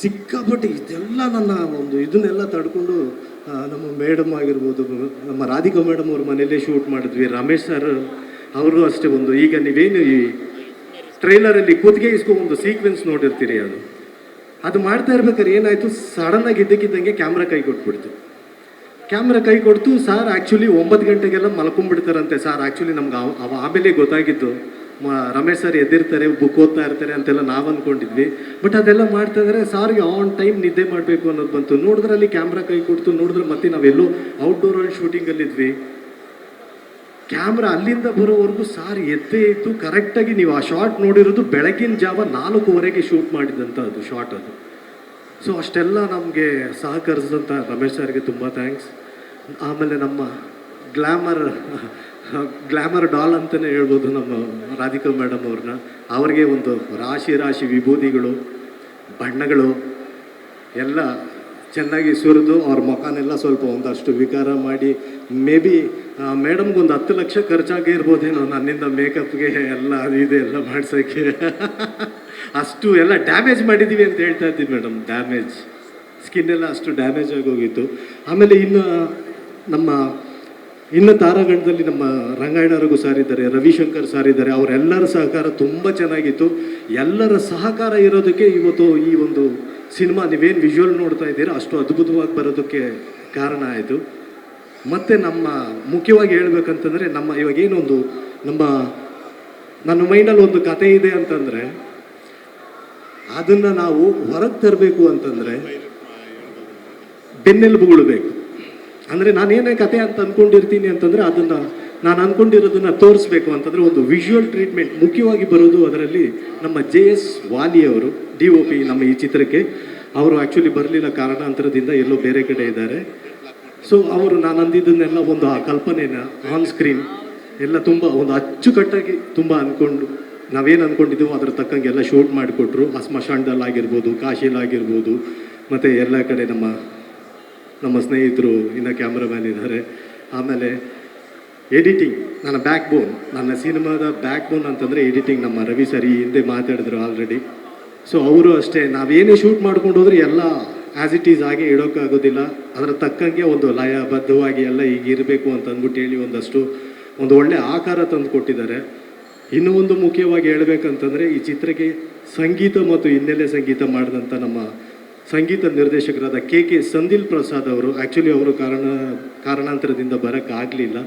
[SPEAKER 9] ಸಿಕ್ಕಾಪಟ್ಟೆ ಇದೆಲ್ಲ ನನ್ನ ಒಂದು ಇದನ್ನೆಲ್ಲ ತಡ್ಕೊಂಡು ನಮ್ಮ ಮೇಡಮ್ ಆಗಿರ್ಬೋದು, ನಮ್ಮ ರಾಧಿಕಾ ಮೇಡಮ್ ಅವ್ರ ಮನೆಯಲ್ಲೇ ಶೂಟ್ ಮಾಡಿದ್ವಿ. ರಮೇಶ್ ಸರ್ ಅವರು ಅಷ್ಟೇ, ಒಂದು ಈಗ ನೀವೇನು ಈ ಟ್ರೈಲರಲ್ಲಿ ಕೂತ್ಗೆ ಒಂದು ಸೀಕ್ವೆನ್ಸ್ ನೋಡಿರ್ತೀರಿ, ಅದು ಮಾಡ್ತಾ ಇರ್ಬೇಕಾದ್ರೆ ಏನಾಯಿತು, ಸಡನ್ನಾಗಿ ಇದ್ದಕ್ಕಿದ್ದಂಗೆ ಕ್ಯಾಮ್ರಾ ಕೈ ಕೊಡ್ತು. ಸರ್ ಆ್ಯಕ್ಚುಲಿ 9 ಗಂಟೆಗೆಲ್ಲ ಮಲ್ಕೊಂಡ್ಬಿಡ್ತಾರಂತೆ ಸರ್. ಆ್ಯಕ್ಚುಲಿ ನಮ್ಗೆ ಆಮೇಲೆ ಗೊತ್ತಾಗಿದ್ದು, ರಮೇಶ್ ಸರ್ ಎದ್ದಿರ್ತಾರೆ, ಬುಕ್ ಓದ್ತಾ ಇರ್ತಾರೆ ಅಂತೆಲ್ಲ ನಾವು ಅಂದ್ಕೊಂಡಿದ್ವಿ. ಬಟ್ ಅದೆಲ್ಲ ಮಾಡ್ತಾ ಇದ್ದಾರೆ, ಸಾರ್ಗೆ ಆನ್ ಟೈಮ್ ನಿದ್ದೆ ಮಾಡಬೇಕು ಅನ್ನೋದು ಬಂತು. ನೋಡಿದ್ರೆ ಅಲ್ಲಿ ಕ್ಯಾಮ್ರಾ ಕೈ ಕೊಡ್ತು, ನೋಡಿದ್ರೆ ಮತ್ತೆ ನಾವೆಲ್ಲೋ ಔಟ್ಡೋರಲ್ಲಿ ಶೂಟಿಂಗಲ್ಲಿದ್ವಿ. ಕ್ಯಾಮ್ರಾ ಅಲ್ಲಿಂದ ಬರೋವರೆಗೂ ಸಾರ್ ಎದ್ದೇ ಇತ್ತು. ಕರೆಕ್ಟಾಗಿ ನೀವು ಆ ಶಾರ್ಟ್ ನೋಡಿರೋದು ಬೆಳಗಿನ ಜಾವ 4:15ಗೆ ಶೂಟ್ ಮಾಡಿದಂಥ ಅದು ಶಾರ್ಟ್ ಅದು. ಸೊ ಅಷ್ಟೆಲ್ಲ ನಮಗೆ ಸಹಕರಿಸಿದಂಥ ರಮೇಶ್ ಸರ್ಗೆ ತುಂಬ ಥ್ಯಾಂಕ್ಸ್. ಆಮೇಲೆ ನಮ್ಮ ಗ್ಲಾಮರ್ ಡಾಲ್ ಅಂತಲೇ ಹೇಳ್ಬೋದು ನಮ್ಮ ರಾಧಿಕಾ ಮೇಡಮ್ ಅವ್ರನ್ನ. ಅವ್ರಿಗೆ ಒಂದು ರಾಶಿ ವಿಭೂತಿಗಳು, ಬಣ್ಣಗಳು ಎಲ್ಲ ಚೆನ್ನಾಗಿ ಸುರಿದು ಅವ್ರ ಮುಖನೆಲ್ಲ ಸ್ವಲ್ಪ ಒಂದಷ್ಟು ವಿಕಾರ ಮಾಡಿ, ಮೇ ಬಿ ಮೇಡಮ್ಗೊಂದು 10 ಲಕ್ಷ ಖರ್ಚಾಗಿರ್ಬೋದೇನೋ ನನ್ನಿಂದ ಮೇಕಪ್ಗೆ ಎಲ್ಲ ಅದು ಇದು ಎಲ್ಲ ಮಾಡ್ಸೋಕ್ಕೆ. ಅಷ್ಟು ಎಲ್ಲ ಡ್ಯಾಮೇಜ್ ಮಾಡಿದ್ದೀವಿ ಅಂತ ಹೇಳ್ತಾ ಇದ್ದೀವಿ ಮೇಡಮ್. ಡ್ಯಾಮೇಜ್ ಸ್ಕಿನ್ನೆಲ್ಲ ಅಷ್ಟು ಡ್ಯಾಮೇಜ್ ಆಗೋಗಿತ್ತು. ಆಮೇಲೆ ಇನ್ನು ತಾರಾಗಣದಲ್ಲಿ ನಮ್ಮ ರಂಗಾಯಣ ಸಾರ್ ಇದ್ದಾರೆ, ರವಿಶಂಕರ್ ಸಾರ್ ಇದ್ದಾರೆ. ಅವರೆಲ್ಲರ ಸಹಕಾರ ತುಂಬ ಚೆನ್ನಾಗಿತ್ತು. ಎಲ್ಲರ ಸಹಕಾರ ಇರೋದಕ್ಕೆ ಇವತ್ತು ಈ ಒಂದು ಸಿನಿಮಾ ನೀವೇನು ವಿಜುವಲ್ ನೋಡ್ತಾ ಇದ್ದೀರಾ ಅಷ್ಟು ಅದ್ಭುತವಾಗಿ ಬರೋದಕ್ಕೆ ಕಾರಣ ಆಯಿತು. ಮತ್ತು ನಮ್ಮ ಮುಖ್ಯವಾಗಿ ಹೇಳ್ಬೇಕಂತಂದರೆ, ಇವಾಗೇನೊಂದು ನನ್ನ ಮೈಂಡಲ್ಲಿ ಒಂದು ಕತೆ ಇದೆ ಅಂತಂದರೆ, ಅದನ್ನು ನಾವು ಹೊರಗೆ ತರಬೇಕು ಅಂತಂದರೆ ಬೆನ್ನೆಲುಬುಗಳು ಬೇಕು. ಅಂದರೆ ನಾನೇನೇ ಕತೆ ಅಂತ ಅಂದ್ಕೊಂಡಿರ್ತೀನಿ ಅಂತಂದರೆ ಅದನ್ನು ನಾನು ಅಂದ್ಕೊಂಡಿರೋದನ್ನು ತೋರಿಸ್ಬೇಕು ಅಂತಂದರೆ ಒಂದು ವಿಜುವಲ್ ಟ್ರೀಟ್ಮೆಂಟ್ ಮುಖ್ಯವಾಗಿ ಬರೋದು. ಅದರಲ್ಲಿ ನಮ್ಮ JS ವಾಲಿ ಅವರು DOP ನಮ್ಮ ಈ ಚಿತ್ರಕ್ಕೆ. ಅವರು ಆ್ಯಕ್ಚುಲಿ ಬರಲಿಲ್ಲ, ಕಾರಣಾಂತರದಿಂದ ಎಲ್ಲೋ ಬೇರೆ ಕಡೆ ಇದ್ದಾರೆ. ಸೊ ಅವರು ನಾನು ಅಂದಿದ್ದನ್ನೆಲ್ಲ ಒಂದು ಆ ಕಲ್ಪನೆನ ಆನ್ ಸ್ಕ್ರೀನ್ ಎಲ್ಲ ತುಂಬ ಒಂದು ಅಚ್ಚುಕಟ್ಟಾಗಿ ತುಂಬ ಅಂದ್ಕೊಂಡು ನಾವೇನು ಅಂದ್ಕೊಂಡಿದ್ದೀವೋ ಅದ್ರ ತಕ್ಕಂಗೆ ಎಲ್ಲ ಶೂಟ್ ಮಾಡಿಕೊಟ್ರು. ಆ ಸ್ಮಶಾನದಲ್ಲಾಗಿರ್ಬೋದು, ಕಾಶಿಲಾಗಿರ್ಬೋದು, ಮತ್ತು ಎಲ್ಲ ಕಡೆ ನಮ್ಮ ಸ್ನೇಹಿತರು, ಇನ್ನು ಕ್ಯಾಮ್ರಾಮ್ಯಾನ್ ಇದ್ದಾರೆ. ಆಮೇಲೆ ಎಡಿಟಿಂಗ್ ನನ್ನ ಬ್ಯಾಕ್ ಬೋನ್, ನನ್ನ ಸಿನಿಮಾದ ಬ್ಯಾಕ್ ಬೋನ್ ಅಂತಂದರೆ ಎಡಿಟಿಂಗ್. ನಮ್ಮ ರವಿ ಸರ್ ಈ ಹಿಂದೆ ಮಾತಾಡಿದ್ರು ಆಲ್ರೆಡಿ. ಸೊ ಅವರು ಅಷ್ಟೇ, ನಾವೇನೇ ಶೂಟ್ ಮಾಡ್ಕೊಂಡು ಹೋದ್ರೆ ಎಲ್ಲ ಆ್ಯಸ್ ಇಟ್ ಈಸ್ ಆಗಿ ಇಡೋಕ್ಕಾಗೋದಿಲ್ಲ. ಅದರ ತಕ್ಕಂಗೆ ಒಂದು ಲಯಬದ್ಧವಾಗಿ ಎಲ್ಲ ಈಗ ಇರಬೇಕು ಅಂತ ಅಂದ್ಬಿಟ್ಟು ಹೇಳಿ ಒಂದು ಒಳ್ಳೆ ಆಕಾರ ತಂದು ಕೊಟ್ಟಿದ್ದಾರೆ. ಇನ್ನೂ ಒಂದು ಮುಖ್ಯವಾಗಿ ಹೇಳಬೇಕಂತಂದರೆ, ಈ ಚಿತ್ರಕ್ಕೆ ಸಂಗೀತ ಮತ್ತು ಹಿನ್ನೆಲೆ ಸಂಗೀತ ಮಾಡಿದಂಥ ನಮ್ಮ ಸಂಗೀತ ನಿರ್ದೇಶಕರಾದ KK ಸಂದಿಲ್ ಪ್ರಸಾದ್ ಅವರು. ಆ್ಯಕ್ಚುಲಿ ಅವರು ಕಾರಣಾಂತರದಿಂದ ಬರೋಕ್ಕಾಗಲಿಲ್ಲ.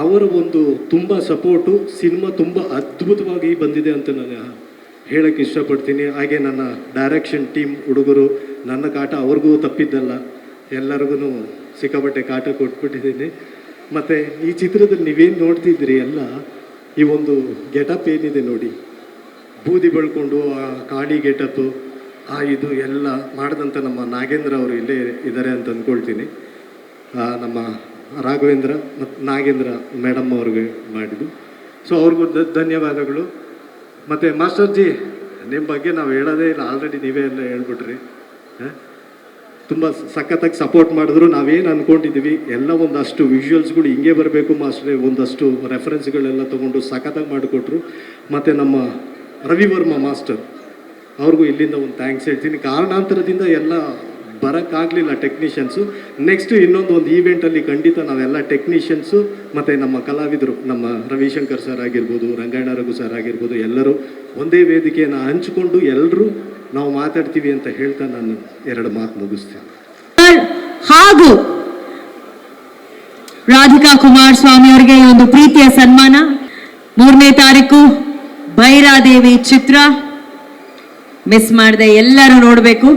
[SPEAKER 9] ಅವರ ಒಂದು ತುಂಬ ಸಪೋರ್ಟು, ಸಿನಿಮಾ ತುಂಬ ಅದ್ಭುತವಾಗಿ ಬಂದಿದೆ ಅಂತ ನಾನು ಹೇಳೋಕ್ಕೆ ಇಷ್ಟಪಡ್ತೀನಿ. ಹಾಗೆ ನನ್ನ ಡೈರೆಕ್ಷನ್ ಟೀಮ್ ಹುಡುಗರು, ನನ್ನ ಕಾಟ ಅವ್ರಿಗೂ ತಪ್ಪಿದ್ದಲ್ಲ, ಎಲ್ಲರಿಗೂ ಸಿಕ್ಕಾಪಟ್ಟೆ ಕಾಟ ಕೊಟ್ಬಿಟ್ಟಿದ್ದೀನಿ. ಮತ್ತು ಈ ಚಿತ್ರದಲ್ಲಿ ನೀವೇನು ನೋಡ್ತಿದ್ರಿ ಎಲ್ಲ, ಈ ಒಂದು ಗೆಟಪ್ ಏನಿದೆ ನೋಡಿ, ಬೂದಿ ಬೆಳ್ಕೊಂಡು ಆ ಕಾಡಿ ಗೆಟಪ್ಪು, ಇದು ಎಲ್ಲ ಮಾಡಿದಂಥ ನಮ್ಮ ನಾಗೇಂದ್ರ ಅವರು ಇಲ್ಲೇ ಇದ್ದಾರೆ ಅಂತ ಅಂದ್ಕೊಳ್ತೀನಿ. ನಮ್ಮ ರಾಘವೇಂದ್ರ ಮತ್ತು ನಾಗೇಂದ್ರ ಮೇಡಮ್ ಅವ್ರಿಗೆ ಮಾಡಿದ್ದು. ಸೊ ಅವ್ರಿಗೂ ಧನ್ಯವಾದಗಳು. ಮತ್ತು ಮಾಸ್ಟರ್ಜಿ, ನಿಮ್ಮ ಬಗ್ಗೆ ನಾವು ಹೇಳೋದೇ ಇಲ್ಲ, ಆಲ್ರೆಡಿ ನೀವೇ ಎಲ್ಲ ಹೇಳ್ಬಿಟ್ರಿ. ತುಂಬ ಸಖತ್ತಾಗಿ ಸಪೋರ್ಟ್ ಮಾಡಿದ್ರು. ನಾವೇನು ಅಂದ್ಕೊಂಡಿದ್ದೀವಿ ಎಲ್ಲ ಒಂದಷ್ಟು ವಿಜುವಲ್ಸ್ಗಳು ಹಿಂಗೆ ಬರಬೇಕು ಮಾಸ್ಟ್ರೇ, ಒಂದಷ್ಟು ರೆಫರೆನ್ಸ್ಗಳೆಲ್ಲ ತೊಗೊಂಡು ಸಖತ್ತಾಗಿ ಮಾಡಿಕೊಟ್ರು. ಮತ್ತು ನಮ್ಮ ರವಿವರ್ಮ ಮಾಸ್ಟರ್ ಅವ್ರಿಗೂ ಇಲ್ಲಿಂದ ಒಂದು ಥ್ಯಾಂಕ್ಸ್ ಹೇಳ್ತೀನಿ. ಕಾರಣಾಂತರದಿಂದ ಎಲ್ಲ ಬರೋಕ್ಕಾಗಲಿಲ್ಲ ಟೆಕ್ನಿಷಿಯನ್ಸು. ನೆಕ್ಸ್ಟ್ ಇನ್ನೊಂದು ಈವೆಂಟಲ್ಲಿ ಖಂಡಿತ ನಾವೆಲ್ಲ ಟೆಕ್ನಿಷಿಯನ್ಸು ಮತ್ತು ನಮ್ಮ ಕಲಾವಿದರು, ನಮ್ಮ ರವಿಶಂಕರ್ ಸರ್ ಆಗಿರ್ಬೋದು, ರಂಗಾಯಣ ರಘು ಸರ್ ಆಗಿರ್ಬೋದು, ಎಲ್ಲರೂ ಒಂದೇ ವೇದಿಕೆಯನ್ನು ಹಂಚಿಕೊಂಡು ಎಲ್ಲರೂ ನಾವು ಮಾತಾಡ್ತೀವಿ ಅಂತ ಹೇಳ್ತಾ ನಾನು 2 ಮಾತು ಮುಗಿಸ್ತೀನಿ.
[SPEAKER 1] ಹಾಗೂ ರಾಧಿಕಾ ಕುಮಾರಸ್ವಾಮಿ ಅವರಿಗೆ ಈ ಒಂದು ಪ್ರೀತಿಯ ಸನ್ಮಾನ. 3ನೇ ತಾರೀಕು ಭೈರಾದೇವಿ ಚಿತ್ರ ಮಿಸ್ ಮಾಡದೆ ಎಲ್ಲರೂ ನೋಡಬೇಕು.